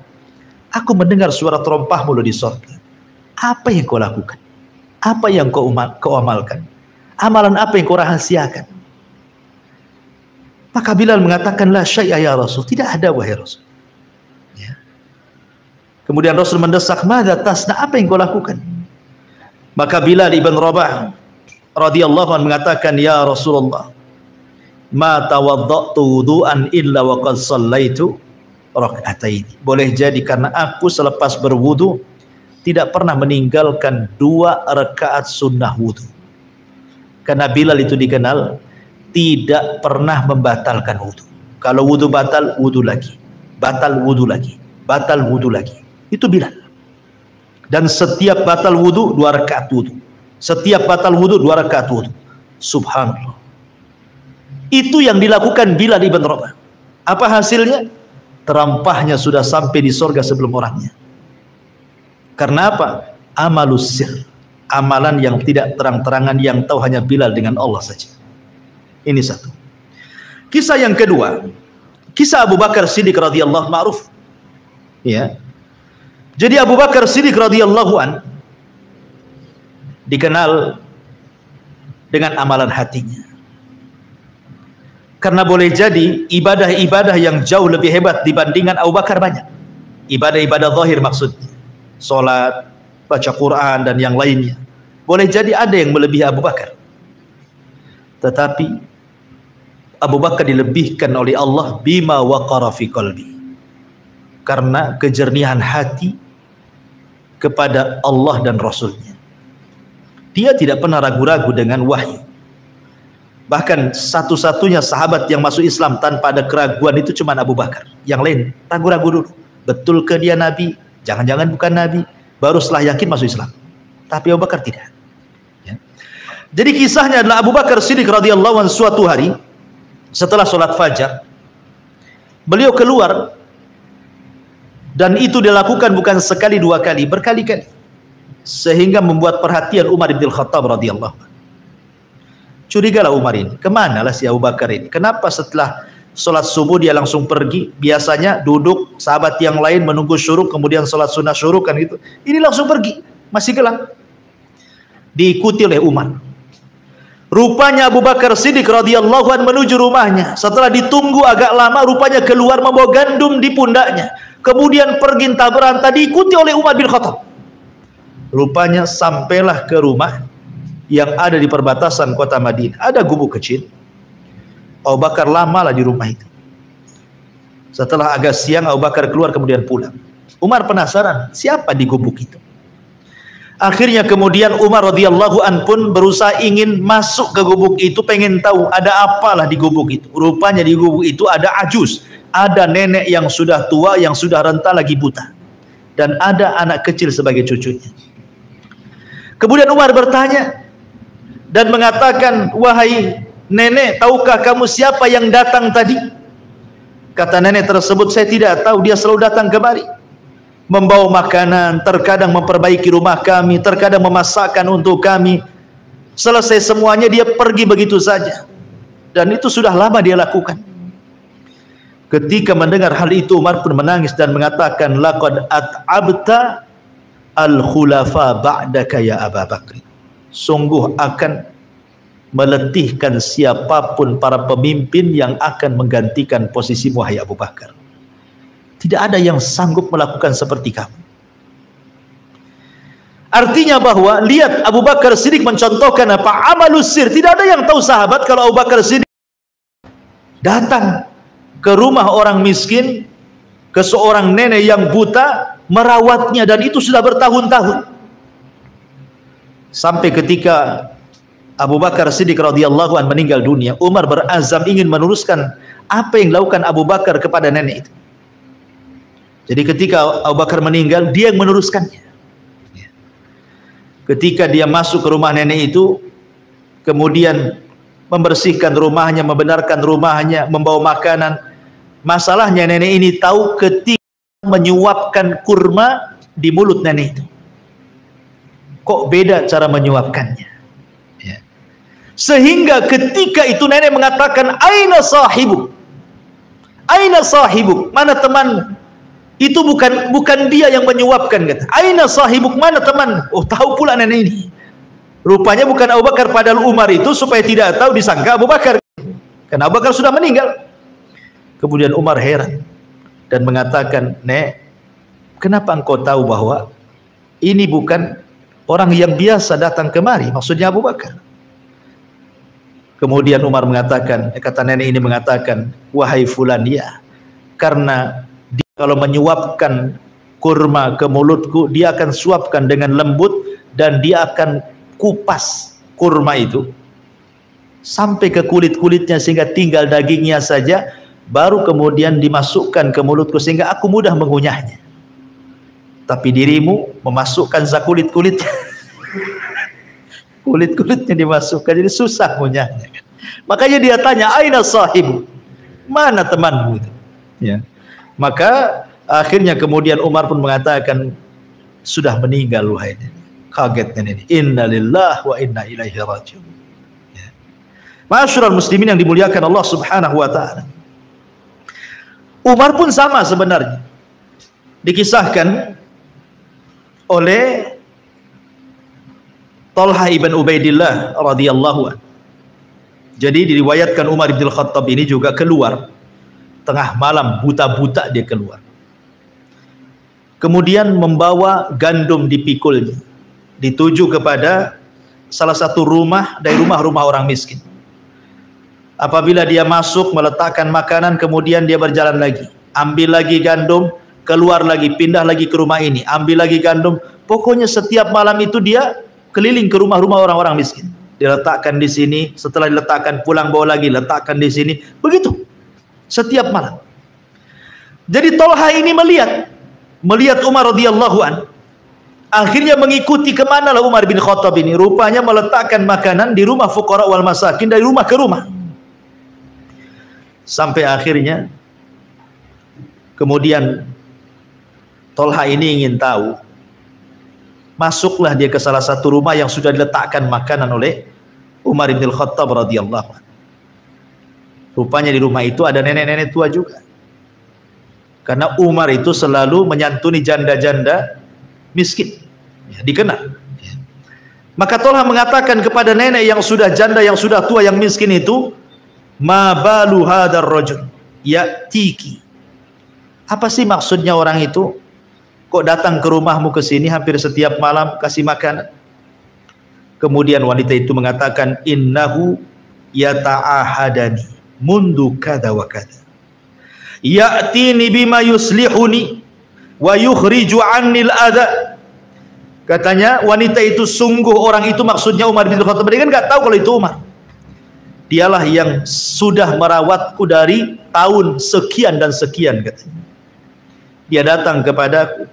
aku mendengar suara terompahmu di surga. Apa yang kau lakukan? Apa yang kau amalkan? Amalan apa yang kau rahasiakan? Maka Bilal mengatakan, la syai'a ya Rasul, tidak ada wahai Rasul. Ya. Kemudian Rasul mendesak, madza tasna? Apa yang kau lakukan? Maka Bilal ibn Rabah radhiyallahu anhu mengatakan, ya Rasulullah, ma tawaddatu wudu'an illa wa qad shallaitu rak'atain. Boleh jadi karena aku selepas berwudu tidak pernah meninggalkan 2 rakaat sunnah wudu. Karena Bilal itu dikenal tidak pernah membatalkan wudu. Kalau wudu batal, wudu lagi, batal wudu lagi, batal wudu lagi. Itu Bilal. Dan setiap batal wudu 2 rakaat wudu. Setiap batal wudu 2 rakaat wudu. Subhanallah. Itu yang dilakukan Bilal ibn Rabah. Apa hasilnya? Terampahnya sudah sampai di sorga sebelum orangnya. Karena apa? Amalus sir, amalan yang tidak terang-terangan, yang tahu hanya Bilal dengan Allah saja. Ini satu. Kisah yang kedua, kisah Abu Bakar Siddiq radhiyallahu ma'ruf. Ya. Jadi Abu Bakar Siddiq radhiyallahu an dikenal dengan amalan hatinya. Karena boleh jadi ibadah-ibadah yang jauh lebih hebat dibandingkan Abu Bakar banyak. Ibadah-ibadah zahir maksudnya, salat, baca Quran dan yang lainnya. Boleh jadi ada yang melebihi Abu Bakar. Tetapi Abu Bakar dilebihkan oleh Allah bima waqara fi qalbi, karena kejernihan hati kepada Allah dan Rasulnya. Dia tidak pernah ragu-ragu dengan wahyu. Bahkan satu-satunya sahabat yang masuk Islam tanpa ada keraguan itu cuma Abu Bakar. Yang lain ragu-ragu dulu, betul ke dia Nabi, jangan-jangan bukan Nabi, baru setelah yakin masuk Islam. Tapi Abu Bakar tidak. Ya. Jadi kisahnya adalah Abu Bakar Siddiq radhiyallahu anhu suatu hari setelah sholat fajar, beliau keluar, dan itu dilakukan bukan sekali dua kali, berkali-kali, sehingga membuat perhatian Umar bin Khattab radhiyallahu anhu. Curigalah Umar ini, kemana lah si Abu Bakar ini? Kenapa setelah sholat subuh dia langsung pergi? Biasanya duduk, sahabat yang lain menunggu syuruk, kemudian sholat sunnah syuruk kan gitu. Ini langsung pergi, masih gelap. Diikuti oleh Umar. Rupanya Abu Bakar Siddiq radhiyallahu anhu menuju rumahnya. Setelah ditunggu agak lama, rupanya keluar membawa gandum di pundaknya. Kemudian pergi entah berantah, diikuti oleh Umar bin Khattab. Rupanya sampailah ke rumah yang ada di perbatasan kota Madinah. Ada gubuk kecil. Abu Bakar lamalah di rumah itu. Setelah agak siang, Abu Bakar keluar kemudian pulang. Umar penasaran, siapa di gubuk itu? Akhirnya kemudian Umar radhiyallahu an pun berusaha ingin masuk ke gubuk itu, pengen tahu ada apalah di gubuk itu. Rupanya di gubuk itu ada ajus, ada nenek yang sudah tua, yang sudah renta lagi buta, dan ada anak kecil sebagai cucunya. Kemudian Umar bertanya dan mengatakan, wahai nenek, tahukah kamu siapa yang datang tadi? Kata nenek tersebut, saya tidak tahu, dia selalu datang kemari, membawa makanan, terkadang memperbaiki rumah kami, terkadang memasakkan untuk kami. Selesai semuanya dia pergi begitu saja, dan itu sudah lama dia lakukan. Ketika mendengar hal itu, Umar pun menangis dan mengatakan, laqad at'abta al-khulafa ba'daka ya Abu Bakr. Sungguh akan meletihkan siapapun para pemimpin yang akan menggantikan posisi wahai Abu Bakar. Tidak ada yang sanggup melakukan seperti kamu. Artinya bahwa lihat Abu Bakar Siddiq mencontohkan apa? Amalus sir. Tidak ada yang tahu sahabat kalau Abu Bakar Siddiq datang ke rumah orang miskin, ke seorang nenek yang buta, merawatnya, dan itu sudah bertahun-tahun. Sampai ketika Abu Bakar Siddiq radhiyallahu anhu meninggal dunia, Umar berazam ingin meneruskan apa yang dilakukan Abu Bakar kepada nenek itu. Jadi ketika Abu Bakar meninggal, dia yang meneruskannya. Ketika dia masuk ke rumah nenek itu, kemudian membersihkan rumahnya, membenarkan rumahnya, membawa makanan. Masalahnya nenek ini tahu ketika menyuapkan kurma di mulut nenek itu, kok beda cara menyuapkannya. Sehingga ketika itu nenek mengatakan, aina sahibuk? Aina sahibuk? Mana teman? Itu bukan dia yang menyuapkan, kata. Aina sahibuk, mana teman? Oh, tahu pula nenek ini. Rupanya bukan Abu Bakar, padahal Umar itu supaya tidak tahu disangka Abu Bakar. Karena Abu Bakar sudah meninggal. Kemudian Umar heran dan mengatakan, "Nek, kenapa engkau tahu bahwa ini bukan orang yang biasa datang kemari?" Maksudnya Abu Bakar. Kemudian Umar mengatakan, kata nenek ini mengatakan, "Wahai fulan, ya, karena kalau menyuapkan kurma ke mulutku, dia akan suapkan dengan lembut dan dia akan kupas kurma itu sampai ke kulit-kulitnya sehingga tinggal dagingnya saja, baru kemudian dimasukkan ke mulutku sehingga aku mudah mengunyahnya. Tapi dirimu memasukkan kulit-kulitnya, kulit-kulitnya dimasukkan, jadi susah mengunyahnya. Makanya dia tanya, aina sahibu? Mana temanmu itu? Ya. Maka akhirnya kemudian Umar pun mengatakan, sudah meninggal wahai nenek. Kaget nenek. Inna lillahi wa inna ilaihi raji'un. Ya. Ma'asyiral muslimin yang dimuliakan Allah Subhanahu wa taala. Umar pun sama sebenarnya. Dikisahkan oleh Talha ibn Ubaidillah radhiyallahu anhu. Jadi diriwayatkan Umar bin Khattab ini juga keluar tengah malam, buta-buta dia keluar. Kemudian membawa gandum di pikulnya, dituju kepada salah satu rumah dari rumah-rumah orang miskin. Apabila dia masuk meletakkan makanan, kemudian dia berjalan lagi, ambil lagi gandum, keluar lagi, pindah lagi ke rumah ini, ambil lagi gandum. Pokoknya setiap malam itu dia keliling ke rumah-rumah orang-orang miskin. Diletakkan di sini, setelah diletakkan pulang bawa lagi, letakkan di sini. Begitu setiap malam. Jadi Tolha ini melihat Umar radhiyallahu an, akhirnya mengikuti kemana lah Umar bin Khattab ini. Rupanya meletakkan makanan di rumah fuqara wal masakin, dari rumah ke rumah. Sampai akhirnya kemudian Tolha ini ingin tahu. Masuklah dia ke salah satu rumah yang sudah diletakkan makanan oleh Umar bin Khattab radhiyallahu anhu. Rupanya di rumah itu ada nenek-nenek tua juga. Karena Umar itu selalu menyantuni janda-janda miskin. Ya, dikenal. Ya. Maka Tolha mengatakan kepada nenek yang sudah janda, yang sudah tua, yang miskin itu, "Ma balu hadar rajul ya'tiki." Apa sih maksudnya orang itu? Kok datang ke rumahmu ke sini hampir setiap malam kasih makan? Kemudian wanita itu mengatakan, "Innahu yata'ahadani mundu kada wa kada. Ya'tini bima yuslihuni wa yukhriju 'annil adha." Katanya wanita itu, sungguh orang itu maksudnya Umar bin Khattab. Dia kan enggak tahu kalau itu Umar. Dialah yang sudah merawatku dari tahun sekian dan sekian, katanya. Dia datang kepadaku,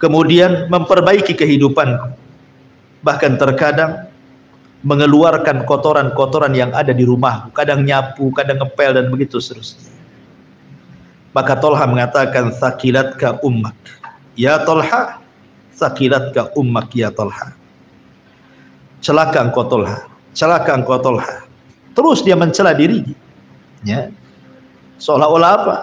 kemudian memperbaiki kehidupanku. Bahkan terkadang mengeluarkan kotoran-kotoran yang ada di rumahku. Kadang nyapu, kadang ngepel, dan begitu seterusnya. Maka Tolha mengatakan, "Thaqilatka ummak ya Tolha, thaqilatka ummak ya Tolha." Celaka engkau Tolha, celaka engkau Tolha. Terus dia mencela dirinya, ya. Seolah-olah apa?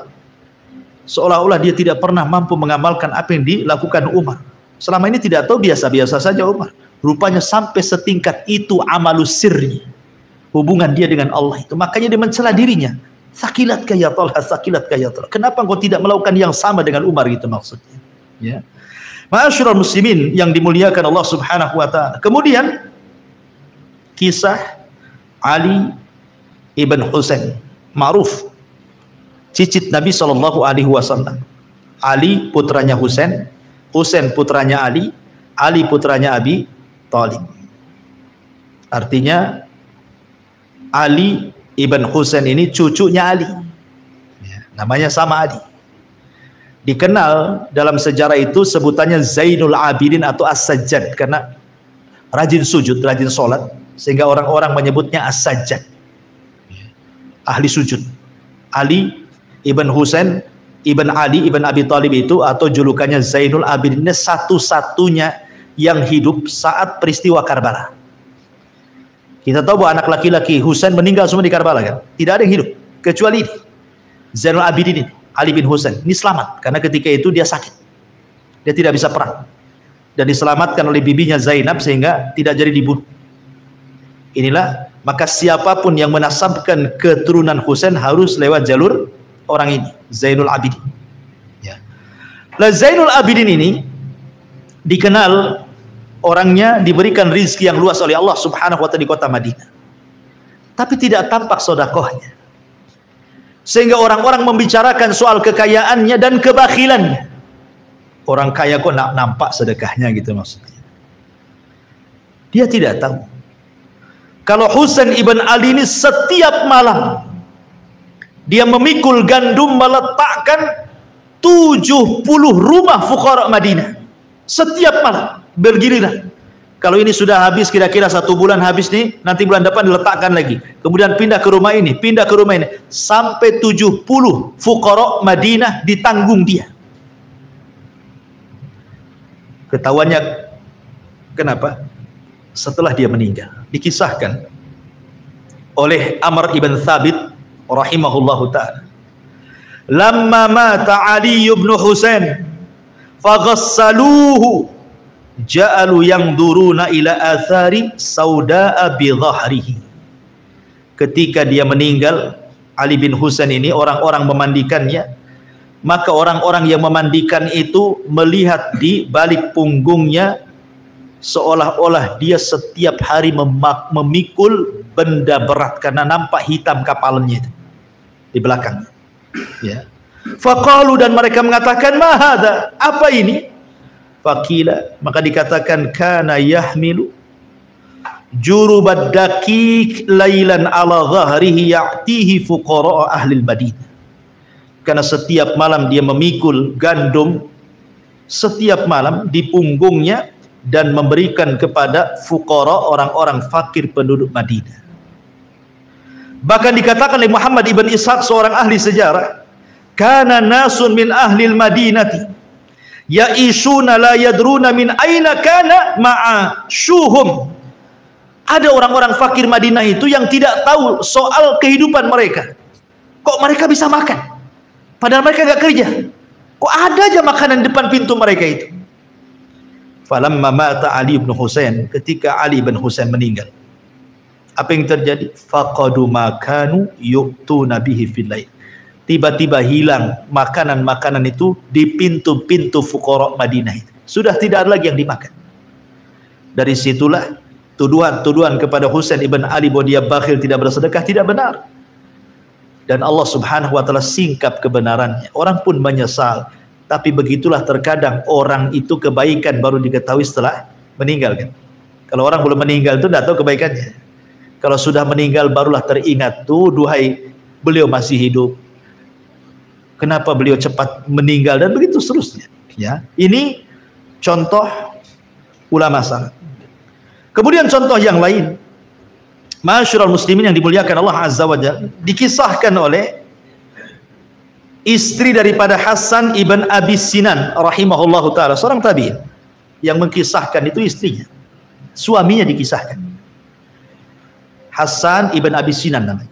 Seolah-olah dia tidak pernah mampu mengamalkan apa yang dilakukan Umar. Selama ini tidak tahu, biasa-biasa saja Umar. Rupanya sampai setingkat itu amalus sirri, hubungan dia dengan Allah itu. Makanya dia mencela dirinya. Thaqilatka ya Tolha, thaqilatka ya Tolha. Kenapa engkau tidak melakukan yang sama dengan Umar, gitu maksudnya. Ya. Ma'asyiral muslimin yang dimuliakan Allah Subhanahu wa taala. Kemudian kisah Ali ibn Husain, ma'ruf, cicit Nabi sallallahu alaihi wasallam. Ali putranya Husain, Husain putranya Ali, Ali putranya Abi Thalib. Artinya Ali ibn Husain ini cucunya Ali. Ya, namanya sama Ali. Dikenal dalam sejarah itu sebutannya Zainul Abidin atau As-Sajjad, karena rajin sujud, rajin sholat, sehingga orang-orang menyebutnya As-Sajjad, ahli sujud. Ali ibn Husain ibn Ali ibn Abi Thalib itu, atau julukannya Zainul Abidin, satu-satunya yang hidup saat peristiwa Karbala. Kita tahu bahwa anak laki-laki Husain meninggal semua di Karbala, kan? Tidak ada yang hidup kecuali ini, Zainul Abidin ini, Ali bin Husain. Ini selamat karena ketika itu dia sakit, dia tidak bisa perang, dan diselamatkan oleh bibinya Zainab sehingga tidak jadi dibunuh. Inilah, maka siapapun yang menasabkan keturunan Husain harus lewat jalur orang ini, Zainul Abidin. Ya. Nah, Zainul Abidin ini dikenal orangnya diberikan rizki yang luas oleh Allah Subhanahu wa ta'ala di kota Madinah, tapi tidak tampak sedekahnya, sehingga orang-orang membicarakan soal kekayaannya dan kebakhilannya. Orang kaya kok nampak sedekahnya, gitu maksudnya. Dia tidak tahu kalau Husain ibn Ali ini setiap malam dia memikul gandum meletakkan 70 rumah fuqara Madinah. Setiap malam bergiliran. Kalau ini sudah habis, kira-kira 1 bulan habis nih, nanti bulan depan diletakkan lagi. Kemudian pindah ke rumah ini, pindah ke rumah ini, sampai 70 fuqara Madinah ditanggung dia. Ketahuannya kenapa? Setelah dia meninggal, dikisahkan oleh Amr ibn Thabit rahimahullahu ta'ala, lamma mata Ali ibn Husain faghassaluhu ja'alu yangduruna ila athari sauda'a bi dhahrihi. Ketika dia meninggal, Ali bin Husain ini, orang-orang memandikannya, maka orang-orang yang memandikan itu melihat di balik punggungnya seolah-olah dia setiap hari memikul benda berat karena nampak hitam kapalnya itu di belakang. Ya. Faqalu, dan mereka mengatakan, ma hadza, apa ini? Faqila, maka dikatakan, kana yahmilu jurubad daqiq lailan ala dhahrihi ya'tihi fuqara ahli Madinah. Karena setiap malam dia memikul gandum setiap malam di punggungnya dan memberikan kepada fuqara, orang-orang fakir penduduk Madinah. Bahkan dikatakan oleh Muhammad ibn Ishaq, seorang ahli sejarah, kana nasun min ahli Madinati ya'ishuna la yadruna min aina kana ma'ashuhum. Ada orang-orang fakir Madinah itu yang tidak tahu soal kehidupan mereka. Kok mereka bisa makan? Padahal mereka gak kerja. Kok ada aja makanan depan pintu mereka itu? Falamma mata Ali bin Husain, ketika Ali bin Husain meninggal, apa yang terjadi? Faqadu makanu yu'tuna bihi fil lail. Tiba-tiba hilang makanan-makanan itu di pintu-pintu fuqara Madinah itu. Sudah tidak ada lagi yang dimakan. Dari situlah tuduhan-tuduhan kepada Husain ibn Ali bahwa dia bakhil, tidak bersedekah, tidak benar. Dan Allah subhanahu wa ta'ala singkap kebenarannya. Orang pun menyesal. Tapi begitulah terkadang orang itu kebaikan baru diketahui setelah meninggal kan. Kalau orang belum meninggal itu tidak tahu kebaikannya. Kalau sudah meninggal barulah teringat, tuh duhai beliau masih hidup, kenapa beliau cepat meninggal, dan begitu seterusnya. Ya, ini contoh ulama salaf. Kemudian contoh yang lain, ma'asyiral muslimin yang dimuliakan Allah Azza wa Jalla, dikisahkan oleh istri daripada Hasan ibn Abi Sinan rahimahullahu ta'ala, seorang tabi'in, yang mengkisahkan itu istrinya, suaminya dikisahkan. Hasan ibn Abi Sinan namanya.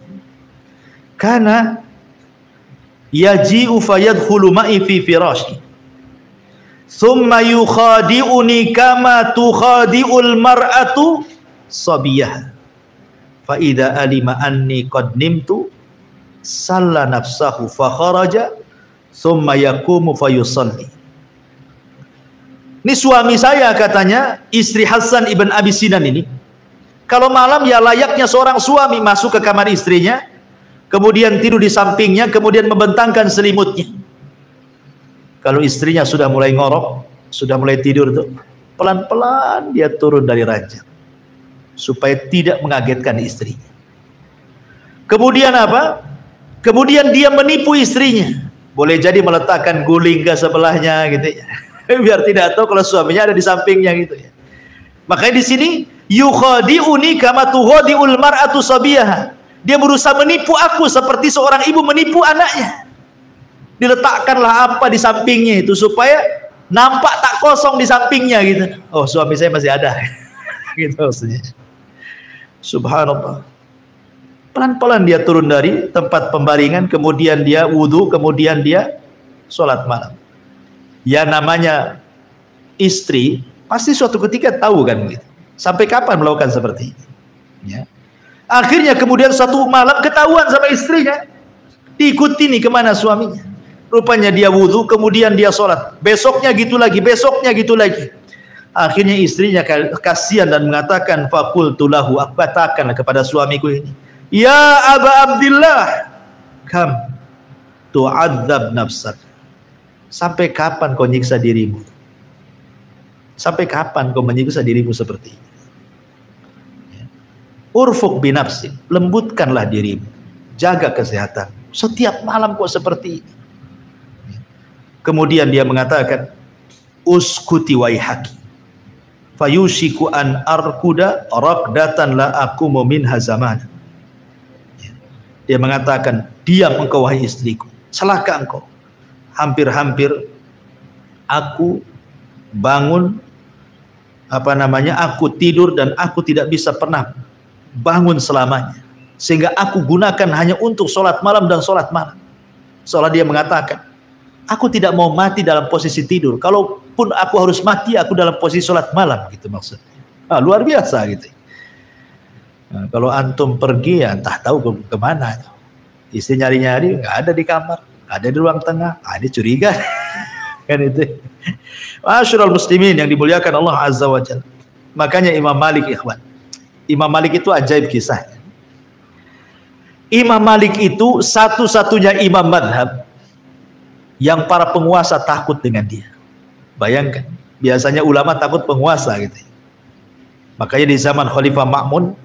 Kana yaji'u fayadkhulu ma'i fi firashi thumma yukhadi'uni kama tukhadi'ul mar'atu sabiyah fa idza alima anni qad nimtu salla nafsahu fa kharaja thumma yaqumu fayusalli. Ini suami saya, katanya istri Hasan ibn Abi Sinan ini, kalau malam ya layaknya seorang suami masuk ke kamar istrinya, kemudian tidur di sampingnya, kemudian membentangkan selimutnya. Kalau istrinya sudah mulai ngorok, sudah mulai tidur tuh, pelan-pelan dia turun dari ranjang supaya tidak mengagetkan istrinya. Kemudian apa? Kemudian dia menipu istrinya. Boleh jadi meletakkan guling ke sebelahnya gitu ya. Biar tidak tahu kalau suaminya ada di sampingnya gitu ya. Makanya di sini yukhadi'uni kama tukhadi'ul mar'atu sabiyaha. Dia berusaha menipu aku seperti seorang ibu menipu anaknya. Diletakkanlah apa di sampingnya itu supaya nampak tak kosong di sampingnya gitu. Oh, suami saya masih ada. Gitu maksudnya. Subhanallah. Pelan-pelan dia turun dari tempat pembaringan, kemudian dia wudu, kemudian dia sholat malam. Ya namanya istri pasti suatu ketika tahu kan gitu. Sampai kapan melakukan seperti ini? Ya. Akhirnya kemudian suatu malam ketahuan sama istrinya. Diikuti nih kemana suaminya. Rupanya dia wudhu, kemudian dia sholat. Besoknya gitu lagi, besoknya gitu lagi. Akhirnya istrinya kasihan dan mengatakan, faqultu lahu, aku katakanlah kepada suamiku ini, ya Aba Abdillah, kam tu'adzab nafsak. Sampai kapan kau nyiksa dirimu? Sampai kapan kau menyiksa dirimu seperti ini? Urfuk binafsi, lembutkanlah dirimu, jaga kesehatan. Setiap malam kok seperti ini. Kemudian dia mengatakan, uskuti waihaki, fayushiku an arkuda raqdatan la aqumu minha zaman. Dia mengatakan, diam engkau wahai istriku, celaka engkau. Hampir-hampir aku bangun, aku tidur dan aku tidak bisa pernah bangun selamanya, sehingga aku gunakan hanya untuk sholat malam dan sholat malam. Seolah dia mengatakan, aku tidak mau mati dalam posisi tidur, kalaupun aku harus mati, aku dalam posisi sholat malam, gitu maksudnya. Luar biasa gitu. Nah, kalau antum pergi ya entah tahu kemana. Istri nyari-nyari nggak ada di kamar, ada di ruang tengah, ada curiga. Kan itu. Ma'asyiral muslimin yang dimuliakan Allah Azza wa Jalla. Makanya Imam Malik, ikhwan, Imam Malik itu ajaib kisahnya. Imam Malik itu satu-satunya imam madhab yang para penguasa takut dengan dia. Bayangkan, biasanya ulama takut penguasa gitu. Makanya di zaman Khalifah Ma'mun,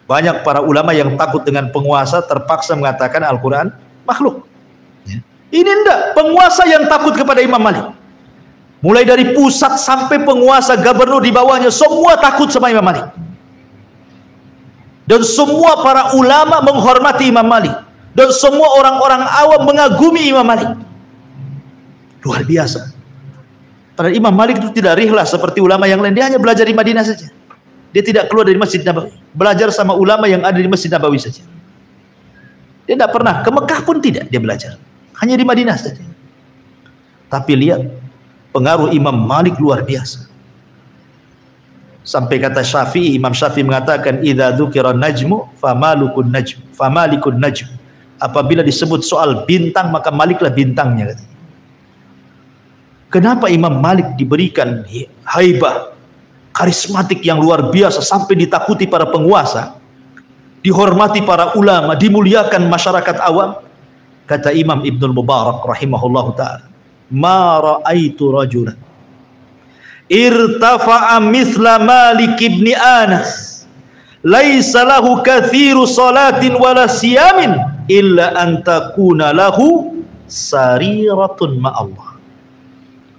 banyak para ulama yang takut dengan penguasa terpaksa mengatakan Al-Quran makhluk. Ya. Ini enggak, penguasa yang takut kepada Imam Malik. Mulai dari pusat sampai penguasa, gubernur di bawahnya, semua takut sama Imam Malik. Dan semua para ulama menghormati Imam Malik. Dan semua orang-orang awam mengagumi Imam Malik. Luar biasa. Padahal Imam Malik itu tidak rihlah seperti ulama yang lain. Dia hanya belajar di Madinah saja. Dia tidak keluar dari Masjid Nabawi. Belajar sama ulama yang ada di Masjid Nabawi saja. Dia tidak pernah ke Mekah pun tidak dia belajar. Hanya di Madinah saja. Tapi lihat pengaruh Imam Malik luar biasa. Sampai kata Syafi'i, Imam Syafi'i mengatakan idza dzukira najmu famalikun najm. Apabila disebut soal bintang maka Maliklah bintangnya, katanya. Kenapa Imam Malik diberikan haibah, karismatik yang luar biasa sampai ditakuti para penguasa, dihormati para ulama, dimuliakan masyarakat awam? Kata Imam Ibnul Mubarak rahimahullahu ta'ala, ma ra'aitu rajulan irtafa'a mithla Malik ibn Anas laisa lahu kathiru salatin wala siyamin illa an takuna lahu sariratun ma'allah.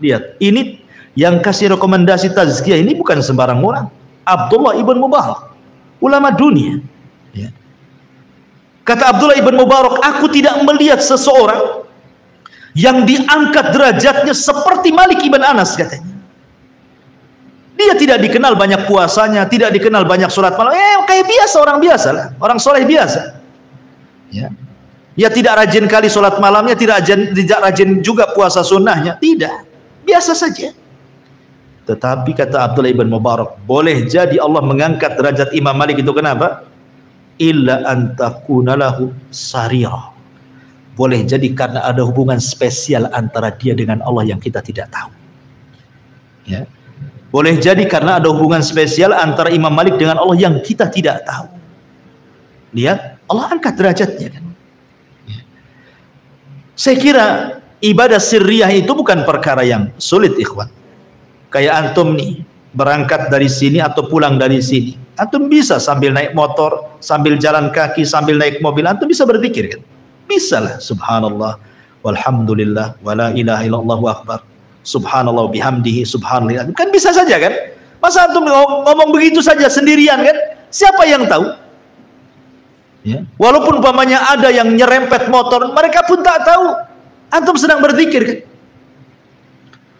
Lihat, ini yang kasih rekomendasi tazkiyah ini bukan sembarang orang. Abdullah ibn Mubarak, ulama dunia. Ya. Kata Abdullah ibn Mubarak, aku tidak melihat seseorang yang diangkat derajatnya seperti Malik ibn Anas, katanya. Dia tidak dikenal banyak puasanya, tidak dikenal banyak sholat malam. Kayak biasa, orang biasa lah, orang soleh biasa. Ya. Ya tidak rajin kali sholat malamnya, tidak rajin juga puasa sunnahnya, tidak. Biasa saja. Tetapi kata Abdullah ibn Mubarak, boleh jadi Allah mengangkat derajat Imam Malik itu kenapa? Illa antakuna lahu sarirah. Boleh jadi karena ada hubungan spesial antara dia dengan Allah yang kita tidak tahu. Ya. Boleh jadi karena ada hubungan spesial antara Imam Malik dengan Allah yang kita tidak tahu. Lihat, Allah angkat derajatnya kan. Ya. Saya kira ibadah sirriyah itu bukan perkara yang sulit, ikhwan. Kayak antum nih, berangkat dari sini atau pulang dari sini, antum bisa sambil naik motor, sambil jalan kaki, sambil naik mobil, antum bisa berzikir kan? Bisa lah, subhanallah walhamdulillah wala ilaha illallah akbar, subhanallah bihamdihi subhanallah. Kan bisa saja kan? Masa antum ngomong begitu saja sendirian kan? Siapa yang tahu? Ya. Walaupun umpamanya ada yang nyerempet motor, mereka pun tak tahu antum sedang berzikir kan?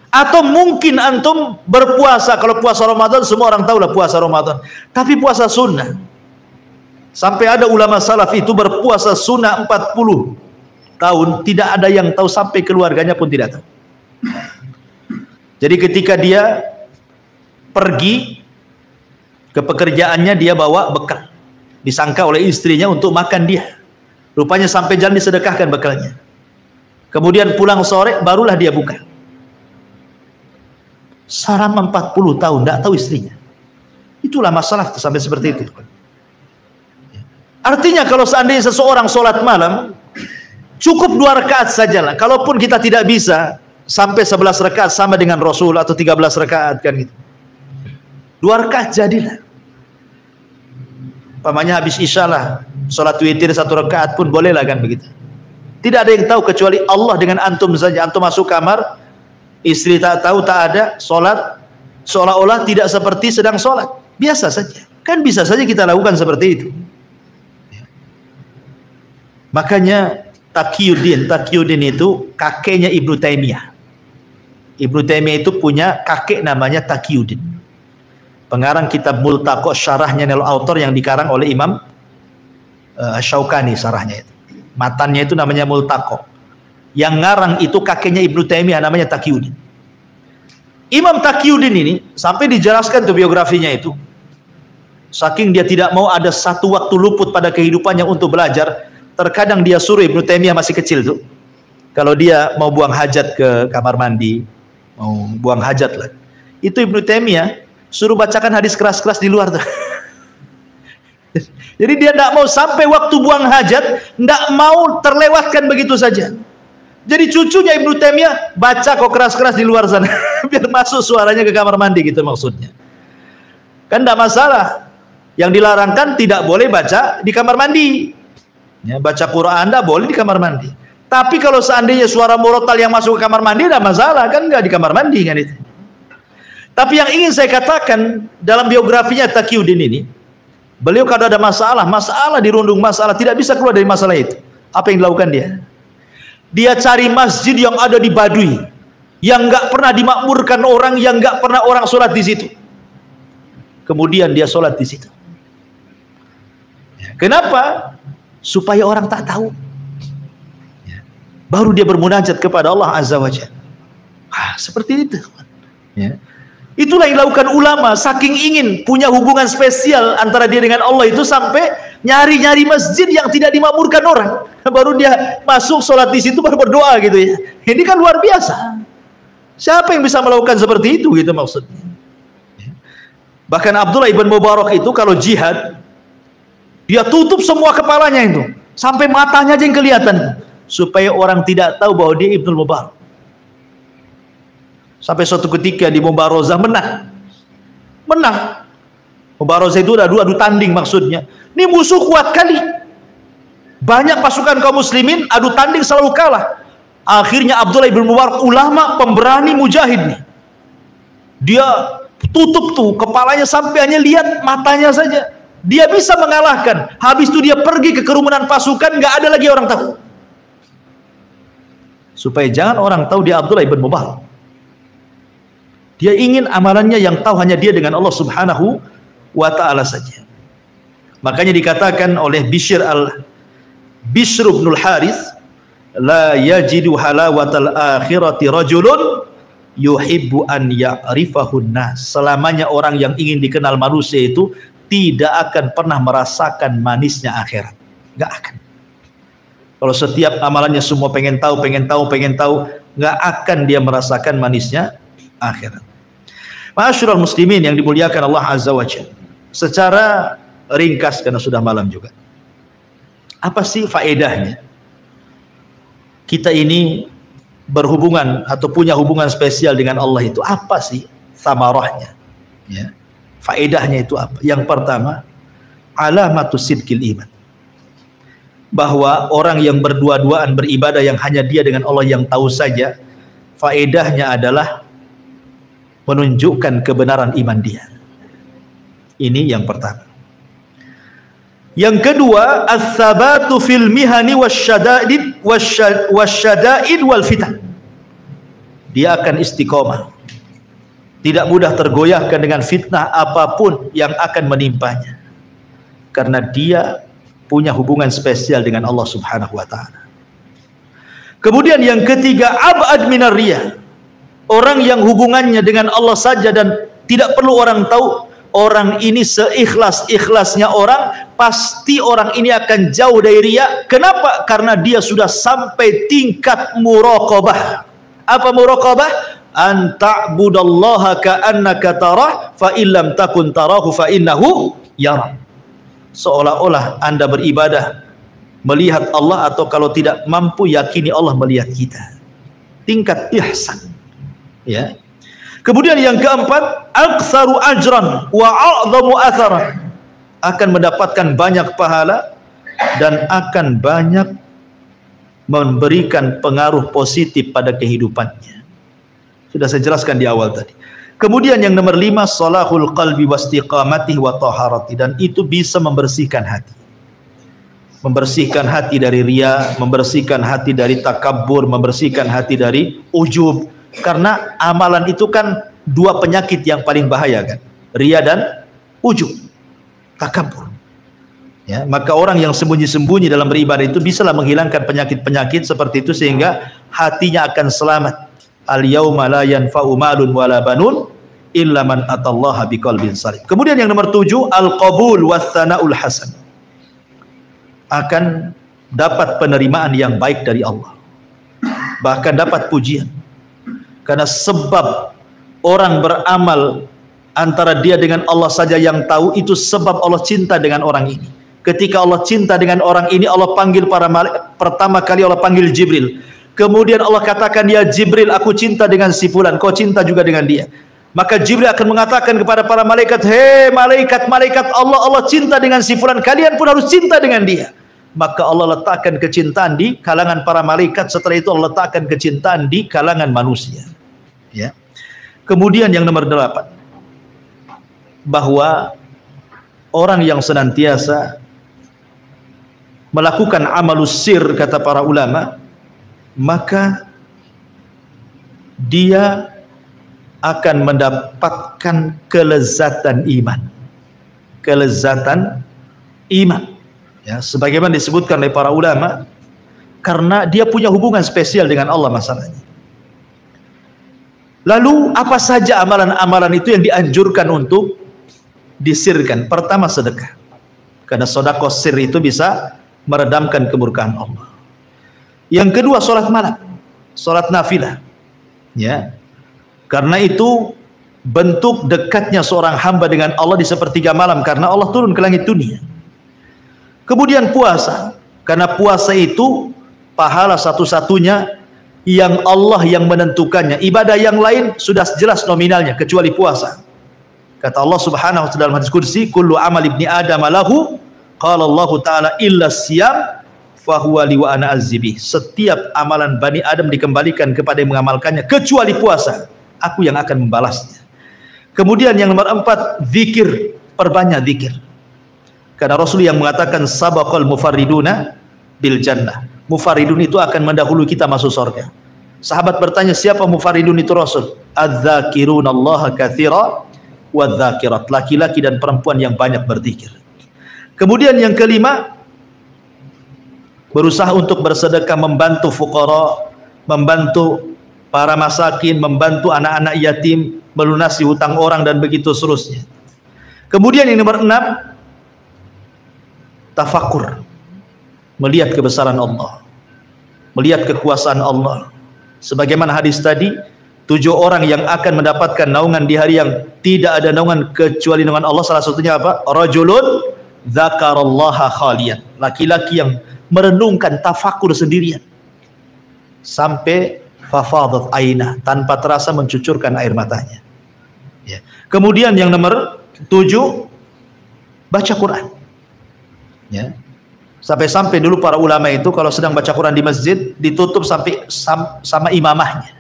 Atau mungkin antum berpuasa. Kalau puasa Ramadan semua orang tahu lah puasa Ramadan. Tapi puasa sunnah, sampai ada ulama salaf itu berpuasa sunnah 40 tahun, tidak ada yang tahu, sampai keluarganya pun tidak tahu. Jadi ketika dia pergi ke pekerjaannya, dia bawa bekal, disangka oleh istrinya untuk makan dia. Rupanya sampai jalan disedekahkan bekalnya. Kemudian pulang sore barulah dia buka. Selama 40 tahun tidak tahu istrinya. Itulah masalah sampai seperti itu. Artinya kalau seandainya seseorang sholat malam cukup 2 rakaat sajalah. Kalaupun kita tidak bisa sampai 11 rakaat sama dengan Rasul atau 13 rakaat kan gitu. 2 rakaat jadilah. Pamannya habis isya lah, sholat witir 1 rakaat pun bolehlah kan begitu. Tidak ada yang tahu kecuali Allah dengan antum saja. Antum masuk kamar, istri tak tahu, tak ada, sholat seolah-olah tidak seperti sedang sholat, biasa saja. Kan bisa saja kita lakukan seperti itu. Makanya Taqiyuddin itu kakeknya Ibnu Taimiyah. Ibnu Taimiyah itu punya kakek namanya Taqiyuddin, pengarang kitab Multaqo, syarahnya Nailul Autor yang dikarang oleh Imam Syaukani, syarahnya itu. Matannya itu namanya Multaqo. Yang ngarang itu kakeknya Ibnu Taimiyah, namanya Taqiyuddin. Imam Taqiyuddin ini sampai dijelaskan tuh biografinya itu. Saking dia tidak mau ada satu waktu luput pada kehidupannya untuk belajar, terkadang dia suruh, Ibnu Taimiyah masih kecil tuh, kalau dia mau buang hajat ke kamar mandi, mau buang hajat lah, itu Ibnu Taimiyah suruh bacakan hadis keras-keras di luar tuh. Jadi dia tidak mau sampai waktu buang hajat, tidak mau terlewatkan begitu saja. Jadi cucunya Ibnu Taimiyah baca kok keras-keras di luar sana, biar masuk suaranya ke kamar mandi gitu maksudnya. Kan tidak masalah. Yang dilarangkan tidak boleh baca di kamar mandi. Ya, baca Quran tidak boleh di kamar mandi. Tapi kalau seandainya suara murotal yang masuk ke kamar mandi tidak masalah, kan nggak di kamar mandi kan itu. Tapi yang ingin saya katakan dalam biografinya Taqiyuddin ini, beliau kalau ada masalah dirundung masalah, tidak bisa keluar dari masalah itu. Apa yang dilakukan dia? Dia cari masjid yang ada di Baduy, yang nggak pernah dimakmurkan orang, yang nggak pernah orang sholat di situ. Kemudian dia sholat di situ. Kenapa? Supaya orang tak tahu. Baru dia bermunajat kepada Allah Azza wa Jalla. Seperti itu. Ya. Itulah yang dilakukan ulama, saking ingin punya hubungan spesial antara dia dengan Allah itu sampai nyari-nyari masjid yang tidak dimakmurkan orang. Baru dia masuk sholat di situ baru berdoa gitu ya. Ini kan luar biasa. Siapa yang bisa melakukan seperti itu gitu maksudnya. Bahkan Abdullah ibn Mubarak itu kalau jihad, dia tutup semua kepalanya itu, sampai matanya aja yang kelihatan, supaya orang tidak tahu bahwa dia Ibnu Mubarak. Sampai suatu ketika di Mubarozah menang. Mubarozah itu adu tanding maksudnya. Ini musuh kuat kali. Banyak pasukan kaum muslimin, adu tanding selalu kalah. Akhirnya Abdullah ibn Mubarak, ulama pemberani mujahid nih. Dia tutup tuh kepalanya sampai hanya lihat matanya saja. Dia bisa mengalahkan. Habis itu dia pergi ke kerumunan pasukan, nggak ada lagi orang tahu. Supaya jangan orang tahu dia Abdullah ibn Mubarak. Dia ingin amalannya yang tahu hanya dia dengan Allah Subhanahu wa ta'ala saja. Makanya dikatakan oleh Bishr bin al-Harith, la yajidu halawatal akhirati rajulun yuhibbu an ya'rifahun nas. Selamanya orang yang ingin dikenal manusia itu tidak akan pernah merasakan manisnya akhirat. Nggak akan. Kalau setiap amalannya semua pengen tahu, nggak akan dia merasakan manisnya akhirat. Ma'asyiral muslimin yang dimuliakan Allah Azza wa Jalla. Secara ringkas karena sudah malam juga. Apa sih faedahnya? Kita ini berhubungan atau punya hubungan spesial dengan Allah itu apa sih samarahnya? Ya. Faedahnya itu apa? Yang pertama, alamatus sidqil iman. Bahwa orang yang berdua-duaan beribadah yang hanya dia dengan Allah yang tahu saja, faedahnya adalah menunjukkan kebenaran iman dia. Ini yang pertama. Yang kedua, ats-tsabatu fil mihani wasyada'id wal fitan. Dia akan istiqomah. Tidak mudah tergoyahkan dengan fitnah apapun yang akan menimpanya. Karena dia punya hubungan spesial dengan Allah Subhanahu wa ta'ala. Kemudian yang ketiga, ab'ad minar riya. Orang yang hubungannya dengan Allah saja dan tidak perlu orang tahu, orang ini seikhlas-ikhlasnya orang, pasti orang ini akan jauh dari riya. Kenapa? Karena dia sudah sampai tingkat muraqabah. Apa muraqabah? An ta'budallaha ka'annaka tarah fa illam takun tarahu fa innahu yara. Seolah-olah Anda beribadah melihat Allah, atau kalau tidak mampu yakini Allah melihat kita. Tingkat ihsan. Ya. Kemudian yang keempat, aktsaru ajran wa a'dhamu atharan. Akan mendapatkan banyak pahala dan akan banyak memberikan pengaruh positif pada kehidupannya. Sudah saya jelaskan di awal tadi. Kemudian yang nomor 5, salahul qalbi wastiqamatihi wa taharati, dan itu bisa membersihkan hati. Membersihkan hati dari riya, membersihkan hati dari takabbur, membersihkan hati dari ujub. Karena amalan itu kan dua penyakit yang paling bahaya kan, riya dan ujub, takabbur. Ya, maka orang yang sembunyi-sembunyi dalam beribadah itu bisalah menghilangkan penyakit-penyakit seperti itu sehingga hatinya akan selamat. Al-yauma la yanfa'u malun wala banun illa man atallaha biqalbin salim. Kemudian yang nomor 7, al-qabul wath-tsana'ul hasan. Akan dapat penerimaan yang baik dari Allah. Bahkan dapat pujian. Karena sebab orang beramal antara dia dengan Allah saja yang tahu. Itu sebab Allah cinta dengan orang ini. Ketika Allah cinta dengan orang ini, Allah panggil pertama kali Allah panggil Jibril. Kemudian Allah katakan, ya Jibril, aku cinta dengan si fulan, kau cinta juga dengan dia. Maka Jibril akan mengatakan kepada para malaikat, hei malaikat-malaikat Allah, Allah cinta dengan si fulan, kalian pun harus cinta dengan dia. Maka Allah letakkan kecintaan di kalangan para malaikat. Setelah itu Allah letakkan kecintaan di kalangan manusia. Ya. Kemudian yang nomor 8, bahwa orang yang senantiasa melakukan amalus sir, kata para ulama, maka dia akan mendapatkan kelezatan iman. Kelezatan iman. Ya, sebagaimana disebutkan oleh para ulama, karena dia punya hubungan spesial dengan Allah masalahnya. Lalu apa saja amalan-amalan itu yang dianjurkan untuk disirkan? Pertama, sedekah. Karena sedekah sir itu bisa meredamkan kemurkaan Allah. Yang kedua, sholat malam, sholat nafilah. Ya, karena itu bentuk dekatnya seorang hamba dengan Allah di sepertiga malam, karena Allah turun ke langit dunia. Kemudian puasa, karena puasa itu pahala satu-satunya yang Allah yang menentukannya. Ibadah yang lain sudah jelas nominalnya kecuali puasa. Kata Allah Subhanahu wa taala dalam hadis qudsi, kullu amal ibni adam lahu, qala Allah taala illa siyam fahuwa li wa ana azzibi. Setiap amalan Bani Adam dikembalikan kepada yang mengamalkannya kecuali puasa, aku yang akan membalasnya. Kemudian yang nomor 4, zikir, perbanyak zikir. Karena Rasul yang mengatakan sabaqal mufarriduna bil jannah. Mufarridun itu akan mendahului kita masuk surga. Sahabat bertanya, siapa mufarridun itu Rasul? Adz-dzakirunallaha katsira wadz-dzakirat. Laki-laki dan perempuan yang banyak berzikir. Kemudian yang kelima, berusaha untuk bersedekah, membantu fuqara, membantu para masakin, membantu anak-anak yatim, melunasi hutang orang, dan begitu seterusnya. Kemudian yang nomor 6, tafakur, melihat kebesaran Allah, melihat kekuasaan Allah. Sebagaimana hadis tadi, 7 orang yang akan mendapatkan naungan di hari yang tidak ada naungan kecuali naungan Allah. Salah satunya apa? Rajulun dzakarallaha khaliyan, laki-laki yang merenungkan, tafakur sendirian sampai fafadat aina, tanpa terasa mencucurkan air matanya. Ya. Kemudian yang nomor 7, baca Quran. Ya. Sampai-sampai dulu para ulama itu kalau sedang baca Quran di masjid ditutup sampai sama imamahnya.